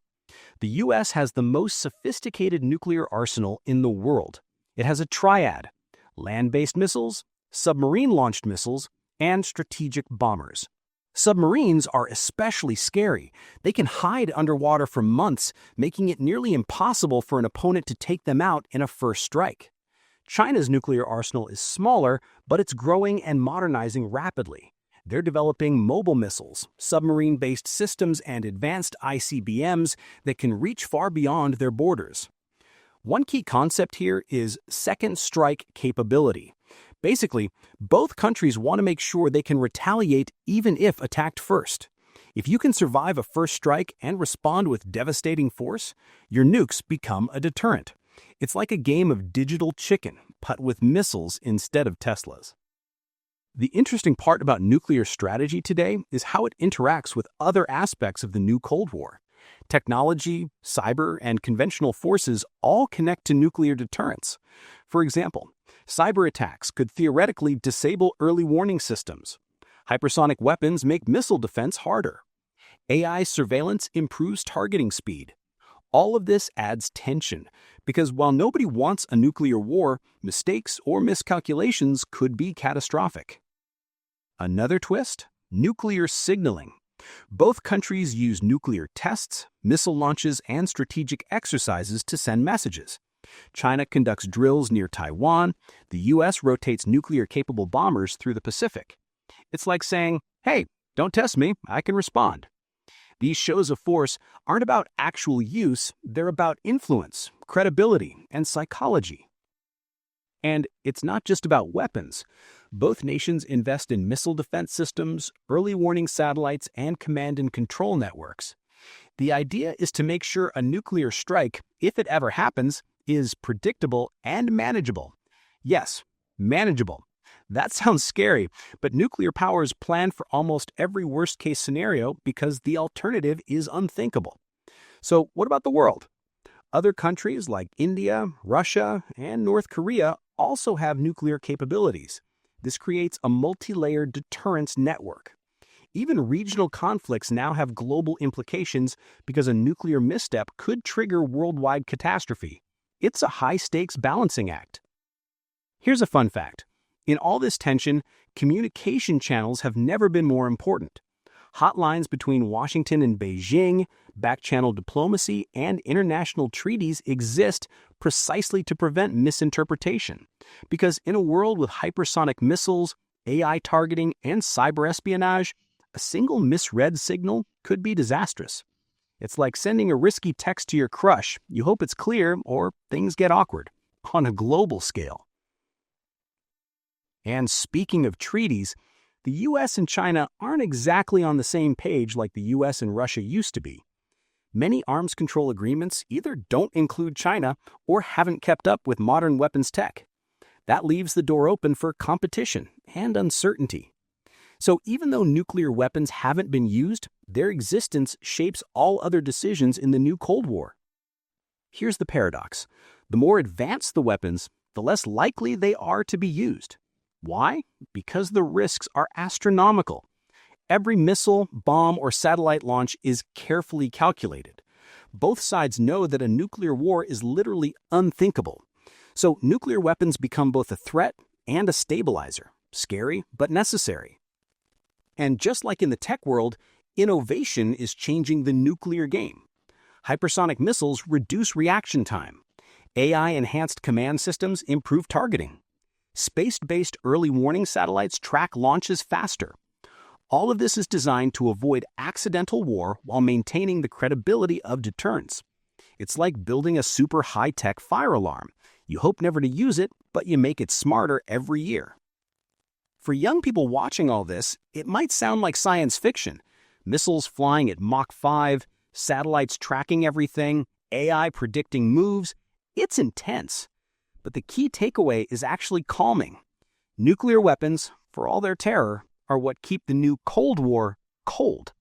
The U.S. has the most sophisticated nuclear arsenal in the world. It has a triad: land-based missiles, submarine-launched missiles, and strategic bombers. Submarines are especially scary. They can hide underwater for months, making it nearly impossible for an opponent to take them out in a first strike. China's nuclear arsenal is smaller, but it's growing and modernizing rapidly. They're developing mobile missiles, submarine-based systems, and advanced ICBMs that can reach far beyond their borders. One key concept here is second strike capability. Basically, both countries want to make sure they can retaliate even if attacked first. If you can survive a first strike and respond with devastating force, your nukes become a deterrent. It's like a game of digital chicken, but with missiles instead of Teslas. The interesting part about nuclear strategy today is how it interacts with other aspects of the new Cold War. Technology, cyber, and conventional forces all connect to nuclear deterrence. For example, cyber attacks could theoretically disable early warning systems. Hypersonic weapons make missile defense harder. AI surveillance improves targeting speed. All of this adds tension, because while nobody wants a nuclear war, mistakes or miscalculations could be catastrophic. Another twist? Nuclear signaling. Both countries use nuclear tests, missile launches, and strategic exercises to send messages. China conducts drills near Taiwan. The U.S. rotates nuclear-capable bombers through the Pacific. It's like saying, hey, don't test me, I can respond. These shows of force aren't about actual use, they're about influence, credibility, and psychology. And it's not just about weapons. Both nations invest in missile defense systems, early warning satellites, and command and control networks. The idea is to make sure a nuclear strike, if it ever happens, is predictable and manageable. Yes, manageable. That sounds scary, but nuclear powers plan for almost every worst-case scenario because the alternative is unthinkable. So what about the world? Other countries like India, Russia, and North Korea also have nuclear capabilities. This creates a multi-layered deterrence network. Even regional conflicts now have global implications because a nuclear misstep could trigger worldwide catastrophe. It's a high-stakes balancing act. Here's a fun fact. In all this tension, communication channels have never been more important. Hotlines between Washington and Beijing, back-channel diplomacy, and international treaties exist precisely to prevent misinterpretation. Because in a world with hypersonic missiles, AI targeting, and cyber espionage, a single misread signal could be disastrous. It's like sending a risky text to your crush. You hope it's clear, or things get awkward, on a global scale. And speaking of treaties, the U.S. and China aren't exactly on the same page like the U.S. and Russia used to be. Many arms control agreements either don't include China or haven't kept up with modern weapons tech. That leaves the door open for competition and uncertainty. So even though nuclear weapons haven't been used, their existence shapes all other decisions in the new Cold War. Here's the paradox. The more advanced the weapons, the less likely they are to be used. Why? Because the risks are astronomical. Every missile, bomb, or satellite launch is carefully calculated. Both sides know that a nuclear war is literally unthinkable. So nuclear weapons become both a threat and a stabilizer. Scary, but necessary. And just like in the tech world, innovation is changing the nuclear game. Hypersonic missiles reduce reaction time. AI-enhanced command systems improve targeting. Space-based early warning satellites track launches faster. All of this is designed to avoid accidental war while maintaining the credibility of deterrence. It's like building a super high-tech fire alarm. You hope never to use it, but you make it smarter every year. For young people watching all this, it might sound like science fiction. Missiles flying at Mach 5, satellites tracking everything, AI predicting moves. It's intense. But the key takeaway is actually calming. Nuclear weapons, for all their terror, are what keep the new Cold War cold.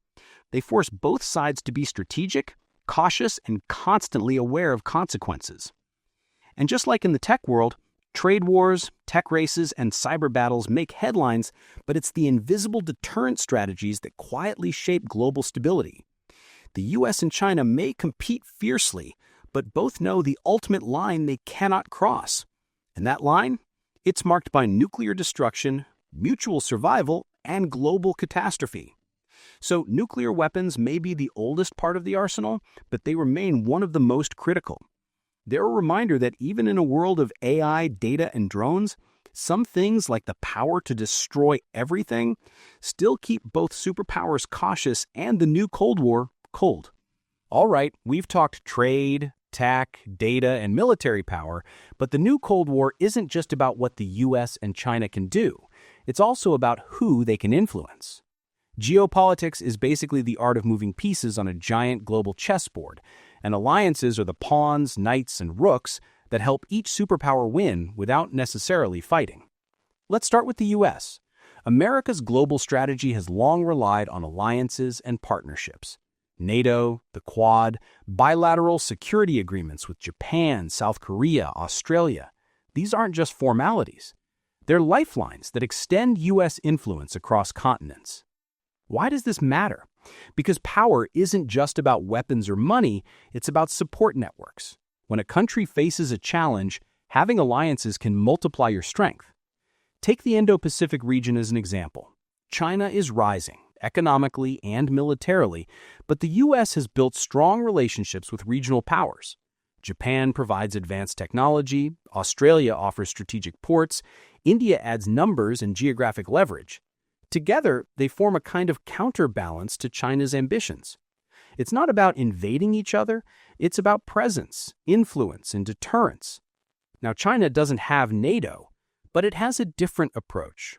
They force both sides to be strategic, cautious, and constantly aware of consequences. And just like in the tech world, trade wars, tech races, and cyber battles make headlines, but it's the invisible deterrent strategies that quietly shape global stability. The US and China may compete fiercely, but both know the ultimate line they cannot cross. And that line? It's marked by nuclear destruction, mutual survival, and global catastrophe. So nuclear weapons may be the oldest part of the arsenal, but they remain one of the most critical. They're a reminder that even in a world of AI, data, and drones, some things like the power to destroy everything still keep both superpowers cautious and the new Cold War cold. All right, we've talked trade, tech, data, and military power, but the new Cold War isn't just about what the US and China can do. It's also about who they can influence. Geopolitics is basically the art of moving pieces on a giant global chessboard, and alliances are the pawns, knights, and rooks that help each superpower win without necessarily fighting. Let's start with the US. America's global strategy has long relied on alliances and partnerships. NATO, the Quad, bilateral security agreements with Japan, South Korea, Australia. These aren't just formalities. They're lifelines that extend U.S. influence across continents. Why does this matter? Because power isn't just about weapons or money, it's about support networks. When a country faces a challenge, having alliances can multiply your strength. Take the Indo-Pacific region as an example. China is rising, economically and militarily, but the U.S. has built strong relationships with regional powers. Japan provides advanced technology, Australia offers strategic ports, India adds numbers and geographic leverage. Together, they form a kind of counterbalance to China's ambitions. It's not about invading each other, it's about presence, influence, and deterrence. Now, China doesn't have NATO, but it has a different approach.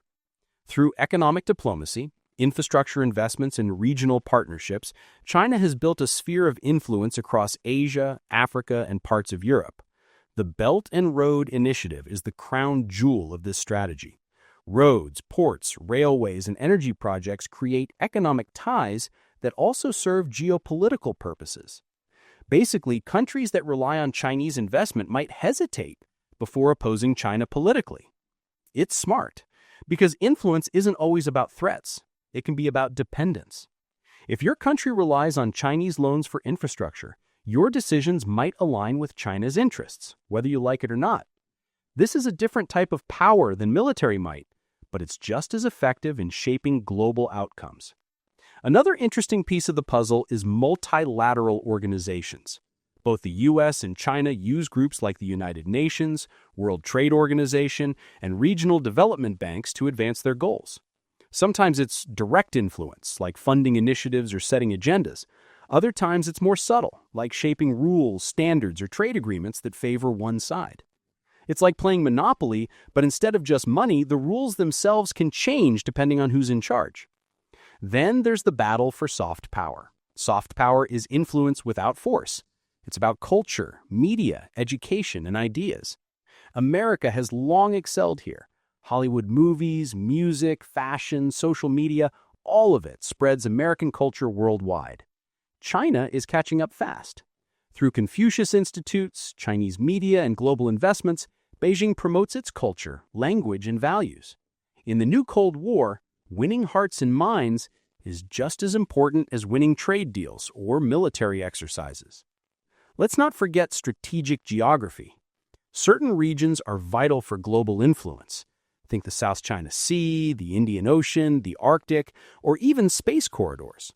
Through economic diplomacy, infrastructure investments, and regional partnerships, China has built a sphere of influence across Asia, Africa, and parts of Europe. The Belt and Road Initiative is the crown jewel of this strategy. Roads, ports, railways, and energy projects create economic ties that also serve geopolitical purposes. Basically, countries that rely on Chinese investment might hesitate before opposing China politically. It's smart, because influence isn't always about threats. It can be about dependence. If your country relies on Chinese loans for infrastructure, your decisions might align with China's interests, whether you like it or not. This is a different type of power than military might, but it's just as effective in shaping global outcomes. Another interesting piece of the puzzle is multilateral organizations. Both the U.S. and China use groups like the United Nations, World Trade Organization, and regional development banks to advance their goals. Sometimes it's direct influence, like funding initiatives or setting agendas. Other times it's more subtle, like shaping rules, standards, or trade agreements that favor one side. It's like playing Monopoly, but instead of just money, the rules themselves can change depending on who's in charge. Then there's the battle for soft power. Soft power is influence without force. It's about culture, media, education, and ideas. America has long excelled here. Hollywood movies, music, fashion, social media, all of it spreads American culture worldwide. China is catching up fast. Through Confucius Institutes, Chinese media, and global investments, Beijing promotes its culture, language, and values. In the new Cold War, winning hearts and minds is just as important as winning trade deals or military exercises. Let's not forget strategic geography. Certain regions are vital for global influence. Think the South China Sea, the Indian Ocean, the Arctic, or even space corridors.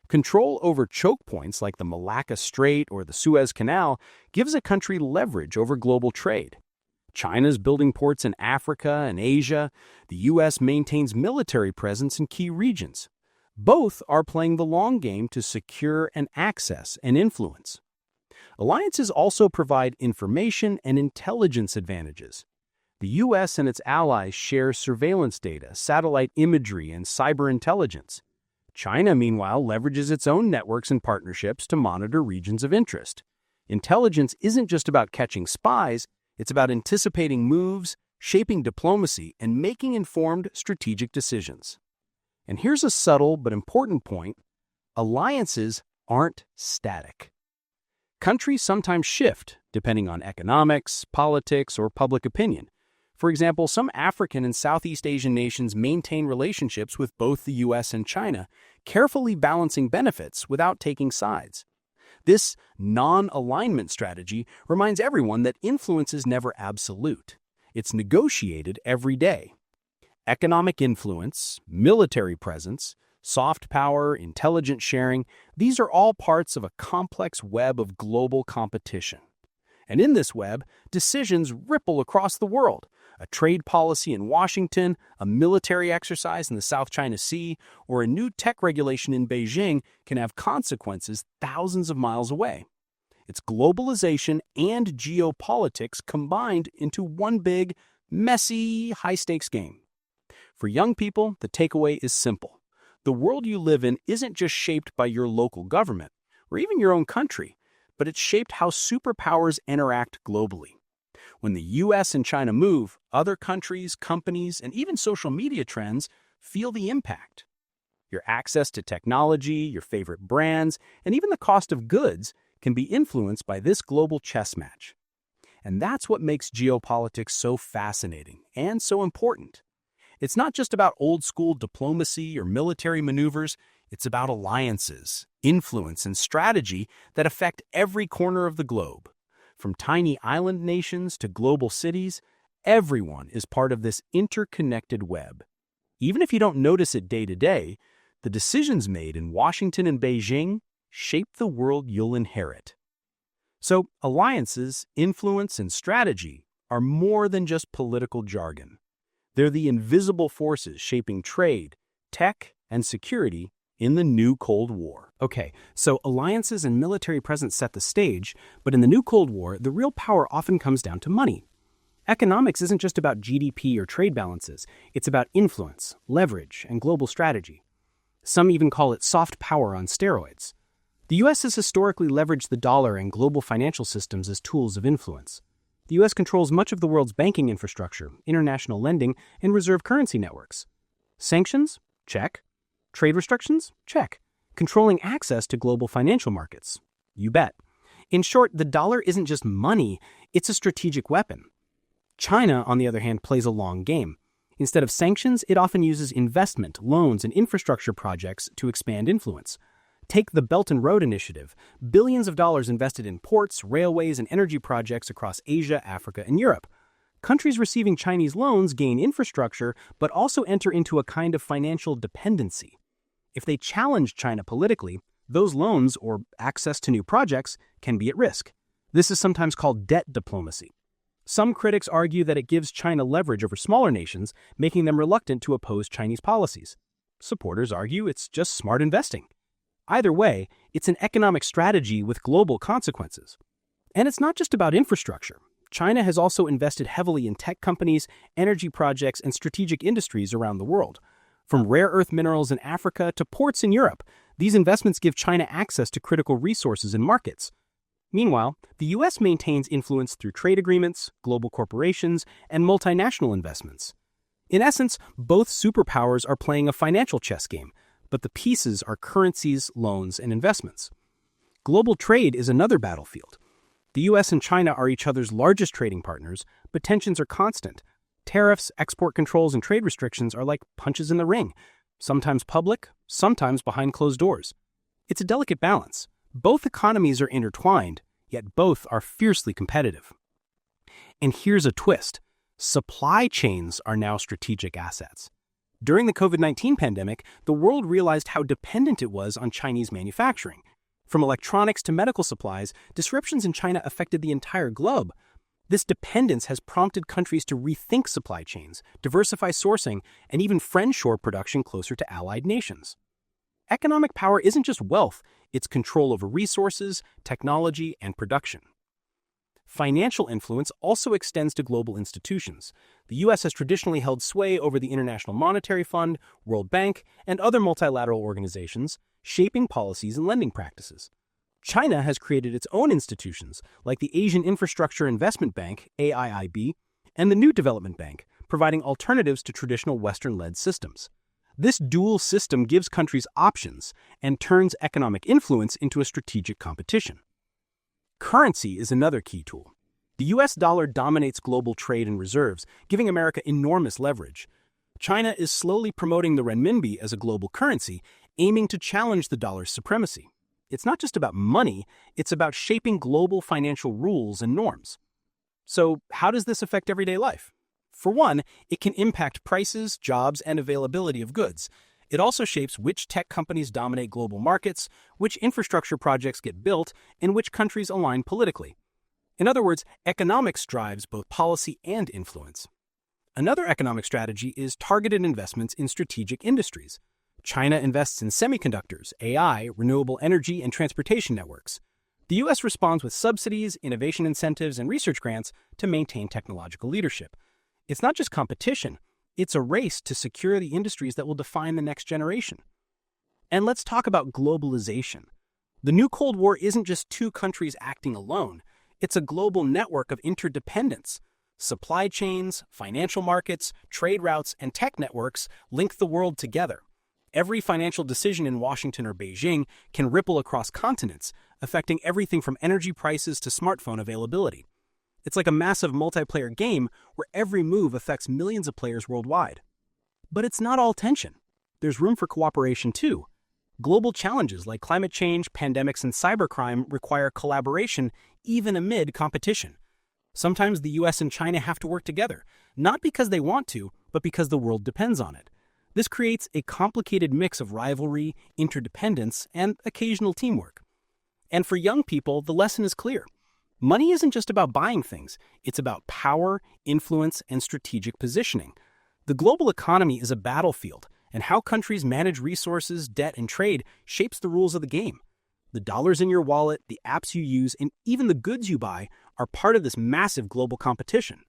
Control over choke points like the Malacca Strait or the Suez Canal gives a country leverage over global trade. China's building ports in Africa and Asia. The U.S. maintains military presence in key regions. Both are playing the long game to secure and access and influence. Alliances also provide information and intelligence advantages. The U.S. and its allies share surveillance data, satellite imagery, and cyber intelligence. China, meanwhile, leverages its own networks and partnerships to monitor regions of interest. Intelligence isn't just about catching spies, it's about anticipating moves, shaping diplomacy, and making informed strategic decisions. And here's a subtle but important point: alliances aren't static. Countries sometimes shift depending on economics, politics, or public opinion. For example, some African and Southeast Asian nations maintain relationships with both the U.S. and China, carefully balancing benefits without taking sides. This non-alignment strategy reminds everyone that influence is never absolute. It's negotiated every day. Economic influence, military presence, soft power, intelligence sharing, these are all parts of a complex web of global competition. And in this web, decisions ripple across the world. A trade policy in Washington, a military exercise in the South China Sea, or a new tech regulation in Beijing can have consequences thousands of miles away. It's globalization and geopolitics combined into one big, messy, high-stakes game. For young people, the takeaway is simple. The world you live in isn't just shaped by your local government, or even your own country, but it's shaped how superpowers interact globally. When the U.S. and China move, other countries, companies, and even social media trends feel the impact. Your access to technology, your favorite brands, and even the cost of goods can be influenced by this global chess match. And that's what makes geopolitics so fascinating and so important. It's not just about old-school diplomacy or military maneuvers, it's about alliances, influence, and strategy that affect every corner of the globe. From tiny island nations to global cities, everyone is part of this interconnected web. Even if you don't notice it day to day, the decisions made in Washington and Beijing shape the world you'll inherit. So, alliances, influence, and strategy are more than just political jargon. They're the invisible forces shaping trade, tech, and security in the new Cold War. Okay, so alliances and military presence set the stage, but in the new Cold War, the real power often comes down to money. Economics isn't just about GDP or trade balances, it's about influence, leverage, and global strategy. Some even call it soft power on steroids. The U.S. has historically leveraged the dollar and global financial systems as tools of influence. The U.S. controls much of the world's banking infrastructure, international lending, and reserve currency networks. Sanctions? Check. Trade restrictions? Check. Controlling access to global financial markets? You bet. In short, the dollar isn't just money, it's a strategic weapon. China, on the other hand, plays a long game. Instead of sanctions, it often uses investment, loans, and infrastructure projects to expand influence. Take the Belt and Road Initiative, billions of dollars invested in ports, railways, and energy projects across Asia, Africa, and Europe. Countries receiving Chinese loans gain infrastructure, but also enter into a kind of financial dependency. If they challenge China politically, those loans, or access to new projects, can be at risk. This is sometimes called debt diplomacy. Some critics argue that it gives China leverage over smaller nations, making them reluctant to oppose Chinese policies. Supporters argue it's just smart investing. Either way, it's an economic strategy with global consequences. And it's not just about infrastructure. China has also invested heavily in tech companies, energy projects, and strategic industries around the world. From rare earth minerals in Africa to ports in Europe, these investments give China access to critical resources and markets. Meanwhile, the U.S. maintains influence through trade agreements, global corporations, and multinational investments. In essence, both superpowers are playing a financial chess game, but the pieces are currencies, loans, and investments. Global trade is another battlefield. The U.S. and China are each other's largest trading partners, but tensions are constant. Tariffs, export controls, and trade restrictions are like punches in the ring, sometimes public, sometimes behind closed doors. It's a delicate balance. Both economies are intertwined, yet both are fiercely competitive. And here's a twist. Supply chains are now strategic assets. During the COVID-19 pandemic, the world realized how dependent it was on Chinese manufacturing. From electronics to medical supplies, disruptions in China affected the entire globe. This dependence has prompted countries to rethink supply chains, diversify sourcing, and even friendshore production closer to allied nations. Economic power isn't just wealth, it's control over resources, technology, and production. Financial influence also extends to global institutions. The U.S. has traditionally held sway over the International Monetary Fund, World Bank, and other multilateral organizations, shaping policies and lending practices. China has created its own institutions, like the Asian Infrastructure Investment Bank, AIIB, and the New Development Bank, providing alternatives to traditional Western-led systems. This dual system gives countries options and turns economic influence into a strategic competition. Currency is another key tool. The U.S. dollar dominates global trade and reserves, giving America enormous leverage. China is slowly promoting the renminbi as a global currency, aiming to challenge the dollar's supremacy. It's not just about money, it's about shaping global financial rules and norms. So, how does this affect everyday life? For one, it can impact prices, jobs, and availability of goods. It also shapes which tech companies dominate global markets, which infrastructure projects get built, and which countries align politically. In other words, economics drives both policy and influence. Another economic strategy is targeted investments in strategic industries. China invests in semiconductors, AI, renewable energy, and transportation networks. The U.S. responds with subsidies, innovation incentives, and research grants to maintain technological leadership. It's not just competition, it's a race to secure the industries that will define the next generation. And let's talk about globalization. The new Cold War isn't just two countries acting alone, it's a global network of interdependence. Supply chains, financial markets, trade routes, and tech networks link the world together. Every financial decision in Washington or Beijing can ripple across continents, affecting everything from energy prices to smartphone availability. It's like a massive multiplayer game where every move affects millions of players worldwide. But it's not all tension. There's room for cooperation too. Global challenges like climate change, pandemics, and cybercrime require collaboration even amid competition. Sometimes the US and China have to work together, not because they want to, but because the world depends on it. This creates a complicated mix of rivalry, interdependence, and occasional teamwork. And for young people, the lesson is clear. Money isn't just about buying things, it's about power, influence, and strategic positioning. The global economy is a battlefield, and how countries manage resources, debt, and trade shapes the rules of the game. The dollars in your wallet, the apps you use, and even the goods you buy are part of this massive global competition.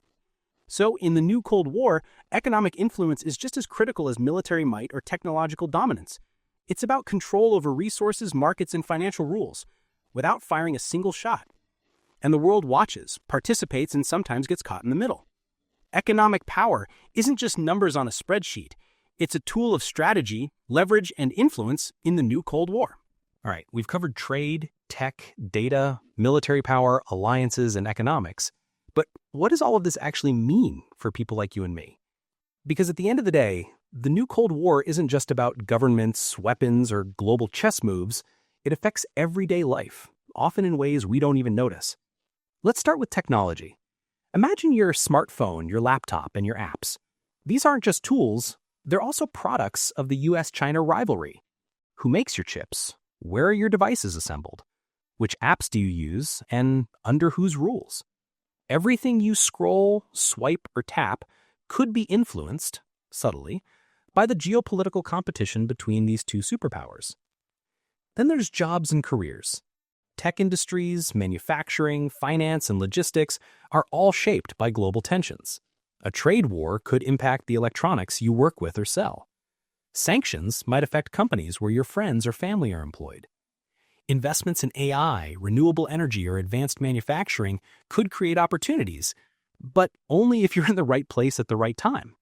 So, in the new Cold War, economic influence is just as critical as military might or technological dominance. It's about control over resources, markets, and financial rules, without firing a single shot. And the world watches, participates, and sometimes gets caught in the middle. Economic power isn't just numbers on a spreadsheet. It's a tool of strategy, leverage, and influence in the new Cold War. All right, we've covered trade, tech, data, military power, alliances, and economics. But what does all of this actually mean for people like you and me? Because at the end of the day, the new Cold War isn't just about governments, weapons, or global chess moves. It affects everyday life, often in ways we don't even notice. Let's start with technology. Imagine your smartphone, your laptop, and your apps. These aren't just tools, they're also products of the US-China rivalry. Who makes your chips? Where are your devices assembled? Which apps do you use, and under whose rules? Everything you scroll, swipe, or tap could be influenced, subtly, by the geopolitical competition between these two superpowers. Then there's jobs and careers. Tech industries, manufacturing, finance, and logistics are all shaped by global tensions. A trade war could impact the electronics you work with or sell. Sanctions might affect companies where your friends or family are employed. Investments in AI, renewable energy, or advanced manufacturing could create opportunities, but only if you're in the right place at the right time.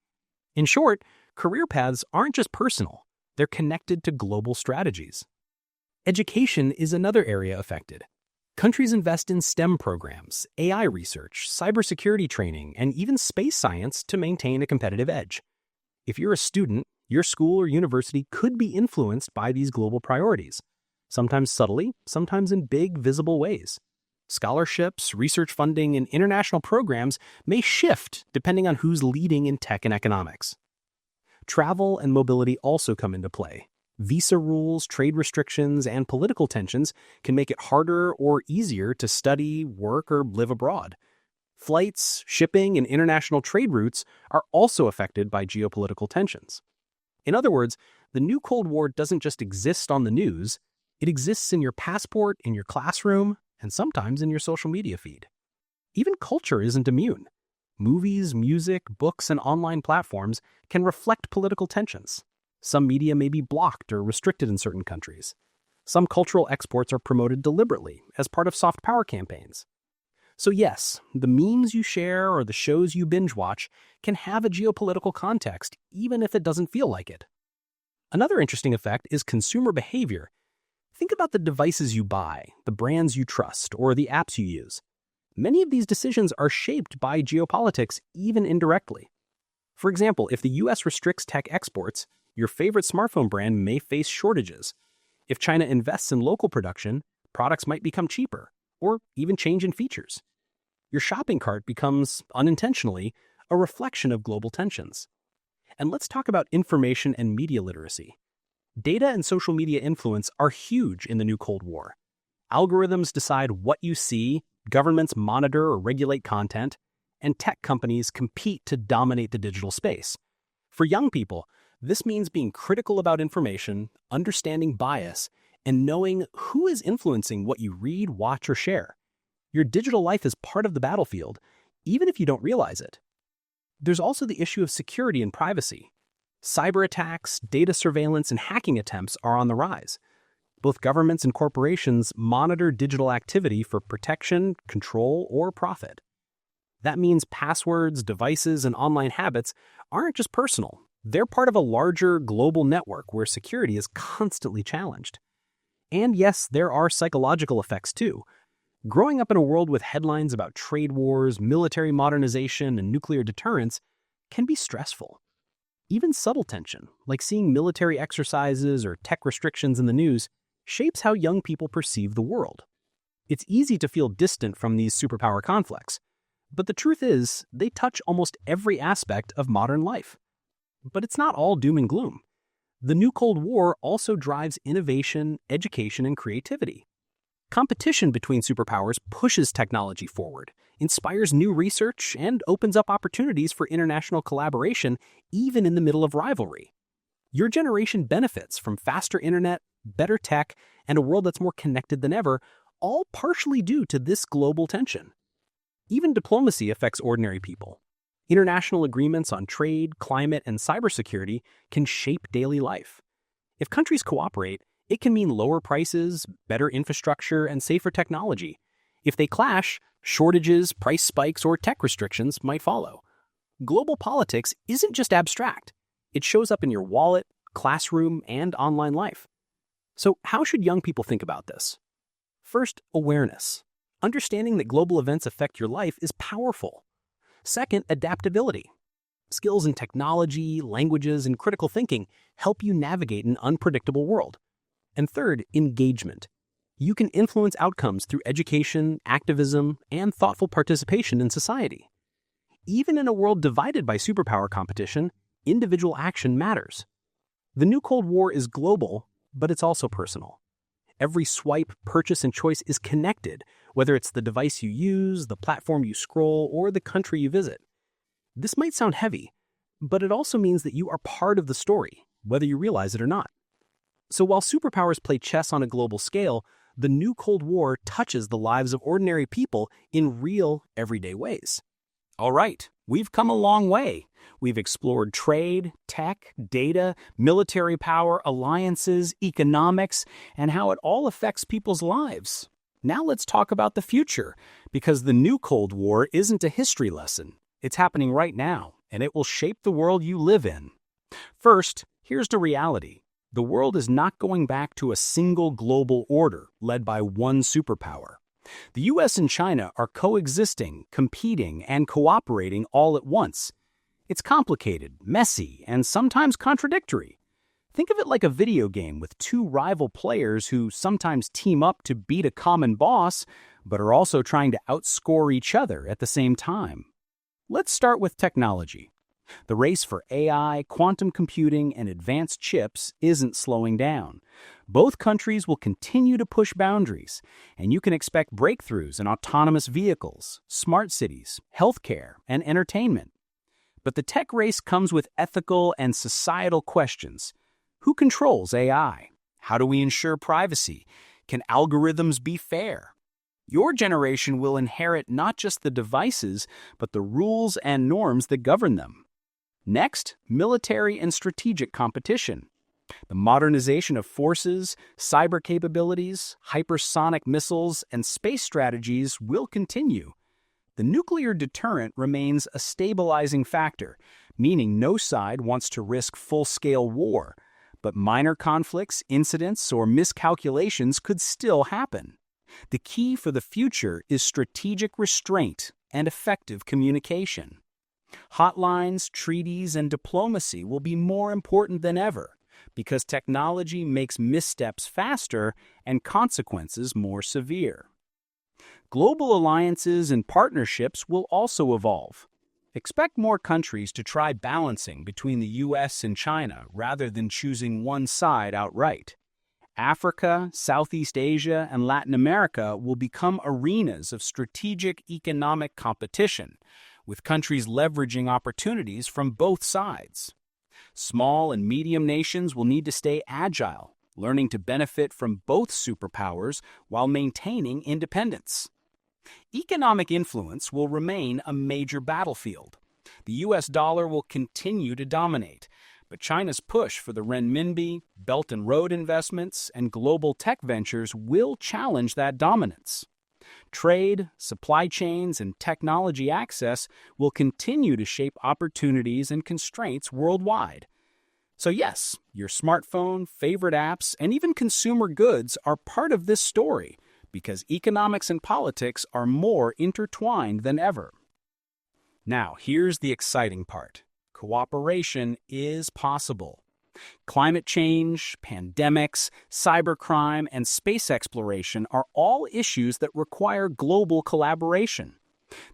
In short, career paths aren't just personal, they're connected to global strategies. Education is another area affected. Countries invest in STEM programs, AI research, cybersecurity training, and even space science to maintain a competitive edge. If you're a student, your school or university could be influenced by these global priorities, sometimes subtly, sometimes in big, visible ways. Scholarships, research funding, and international programs may shift depending on who's leading in tech and economics. Travel and mobility also come into play. Visa rules, trade restrictions, and political tensions can make it harder or easier to study, work, or live abroad. Flights, shipping, and international trade routes are also affected by geopolitical tensions. In other words, the new Cold War doesn't just exist on the news, it exists in your passport, in your classroom, and sometimes in your social media feed. Even culture isn't immune. Movies, music, books, and online platforms can reflect political tensions. Some media may be blocked or restricted in certain countries. Some cultural exports are promoted deliberately as part of soft power campaigns. So yes, the memes you share or the shows you binge watch can have a geopolitical context, even if it doesn't feel like it. Another interesting effect is consumer behavior. Think about the devices you buy, the brands you trust, or the apps you use. Many of these decisions are shaped by geopolitics, even indirectly. For example, if the US restricts tech exports, your favorite smartphone brand may face shortages. If China invests in local production, products might become cheaper, or even change in features. Your shopping cart becomes, unintentionally, a reflection of global tensions. And let's talk about information and media literacy. Data and social media influence are huge in the new Cold War. Algorithms decide what you see, governments monitor or regulate content, and tech companies compete to dominate the digital space. For young people, this means being critical about information, understanding bias, and knowing who is influencing what you read, watch, or share. Your digital life is part of the battlefield, even if you don't realize it. There's also the issue of security and privacy. Cyber attacks, data surveillance, and hacking attempts are on the rise. Both governments and corporations monitor digital activity for protection, control, or profit. That means passwords, devices, and online habits aren't just personal. They're part of a larger global network where security is constantly challenged. And yes, there are psychological effects too. Growing up in a world with headlines about trade wars, military modernization, and nuclear deterrence can be stressful. Even subtle tension, like seeing military exercises or tech restrictions in the news, shapes how young people perceive the world. It's easy to feel distant from these superpower conflicts, but the truth is, they touch almost every aspect of modern life. But it's not all doom and gloom. The new Cold War also drives innovation, education, and creativity. Competition between superpowers pushes technology forward, inspires new research, and opens up opportunities for international collaboration even in the middle of rivalry. Your generation benefits from faster internet, better tech, and a world that's more connected than ever, all partially due to this global tension. Even diplomacy affects ordinary people. International agreements on trade, climate, and cybersecurity can shape daily life. If countries cooperate, it can mean lower prices, better infrastructure, and safer technology. If they clash, shortages, price spikes, or tech restrictions might follow. Global politics isn't just abstract. It shows up in your wallet, classroom, and online life. So how should young people think about this? First, awareness. Understanding that global events affect your life is powerful. Second, adaptability. Skills in technology, languages, and critical thinking help you navigate an unpredictable world. And third, engagement. You can influence outcomes through education, activism, and thoughtful participation in society. Even in a world divided by superpower competition, individual action matters. The new Cold War is global, but it's also personal. Every swipe, purchase, and choice is connected, whether it's the device you use, the platform you scroll, or the country you visit. This might sound heavy, but it also means that you are part of the story, whether you realize it or not. So while superpowers play chess on a global scale, the new Cold War touches the lives of ordinary people in real, everyday ways. All right, we've come a long way. We've explored trade, tech, data, military power, alliances, economics, and how it all affects people's lives. Now let's talk about the future, because the new Cold War isn't a history lesson. It's happening right now, and it will shape the world you live in. First, here's the reality. The world is not going back to a single global order led by one superpower. The US and China are coexisting, competing, and cooperating all at once. It's complicated, messy, and sometimes contradictory. Think of it like a video game with two rival players who sometimes team up to beat a common boss, but are also trying to outscore each other at the same time. Let's start with technology. The race for AI, quantum computing, and advanced chips isn't slowing down. Both countries will continue to push boundaries, and you can expect breakthroughs in autonomous vehicles, smart cities, healthcare, and entertainment. But the tech race comes with ethical and societal questions. Who controls AI? How do we ensure privacy? Can algorithms be fair? Your generation will inherit not just the devices, but the rules and norms that govern them. Next, military and strategic competition. The modernization of forces, cyber capabilities, hypersonic missiles, and space strategies will continue. The nuclear deterrent remains a stabilizing factor, meaning no side wants to risk full-scale war, but minor conflicts, incidents, or miscalculations could still happen. The key for the future is strategic restraint and effective communication. Hotlines, treaties, and diplomacy will be more important than ever because technology makes missteps faster and consequences more severe. Global alliances and partnerships will also evolve. Expect more countries to try balancing between the US and China rather than choosing one side outright. Africa, Southeast Asia, and Latin America will become arenas of strategic economic competition, with countries leveraging opportunities from both sides. Small and medium nations will need to stay agile, learning to benefit from both superpowers while maintaining independence. Economic influence will remain a major battlefield. The US dollar will continue to dominate, but China's push for the renminbi, Belt and Road investments, and global tech ventures will challenge that dominance. Trade, supply chains, and technology access will continue to shape opportunities and constraints worldwide. So yes, your smartphone, favorite apps, and even consumer goods are part of this story because economics and politics are more intertwined than ever. Now, here's the exciting part. Cooperation is possible. Climate change, pandemics, cybercrime, and space exploration are all issues that require global collaboration.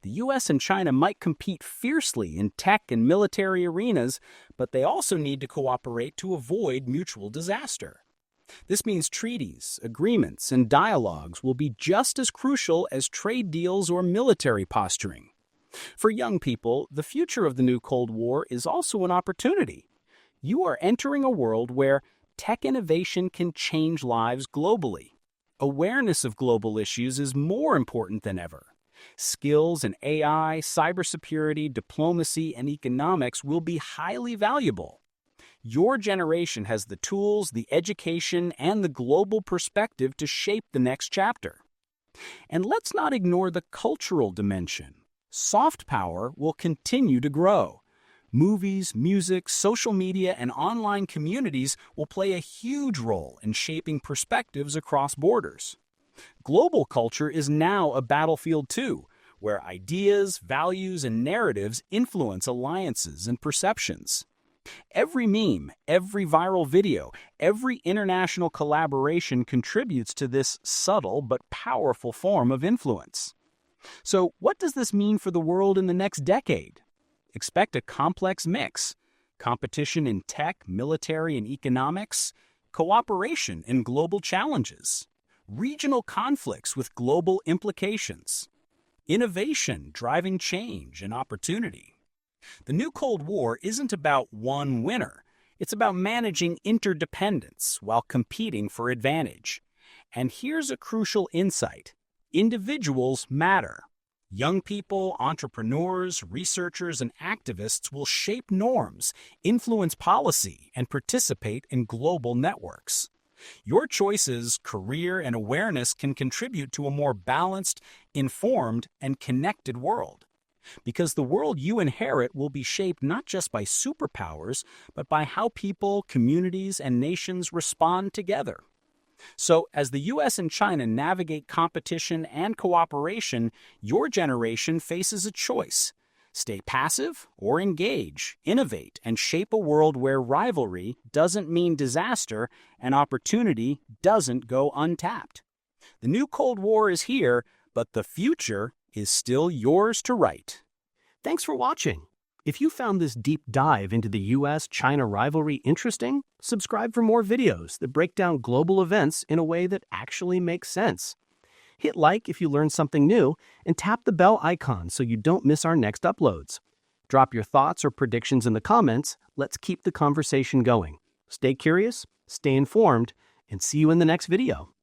The US and China might compete fiercely in tech and military arenas, but they also need to cooperate to avoid mutual disaster. This means treaties, agreements, and dialogues will be just as crucial as trade deals or military posturing. For young people, the future of the new Cold War is also an opportunity. You are entering a world where tech innovation can change lives globally. Awareness of global issues is more important than ever. Skills in AI, cybersecurity, diplomacy, and economics will be highly valuable. Your generation has the tools, the education, and the global perspective to shape the next chapter. And let's not ignore the cultural dimension. Soft power will continue to grow. Movies, music, social media, and online communities will play a huge role in shaping perspectives across borders. Global culture is now a battlefield too, where ideas, values, and narratives influence alliances and perceptions. Every meme, every viral video, every international collaboration contributes to this subtle but powerful form of influence. So, what does this mean for the world in the next decade? Expect a complex mix: competition in tech, military, and economics, cooperation in global challenges, regional conflicts with global implications, innovation driving change and opportunity. The new Cold War isn't about one winner. It's about managing interdependence while competing for advantage. And here's a crucial insight: individuals matter. Young people, entrepreneurs, researchers, and activists will shape norms, influence policy, and participate in global networks. Your choices, career, and awareness can contribute to a more balanced, informed, and connected world. Because the world you inherit will be shaped not just by superpowers, but by how people, communities, and nations respond together. So, as the US and China navigate competition and cooperation, your generation faces a choice: stay passive or engage, innovate, and shape a world where rivalry doesn't mean disaster and opportunity doesn't go untapped. The new Cold War is here, but the future is still yours to write. Thanks for watching. If you found this deep dive into the US-China rivalry interesting, subscribe for more videos that break down global events in a way that actually makes sense. Hit like if you learned something new, and tap the bell icon so you don't miss our next uploads. Drop your thoughts or predictions in the comments. Let's keep the conversation going. Stay curious, stay informed, and see you in the next video.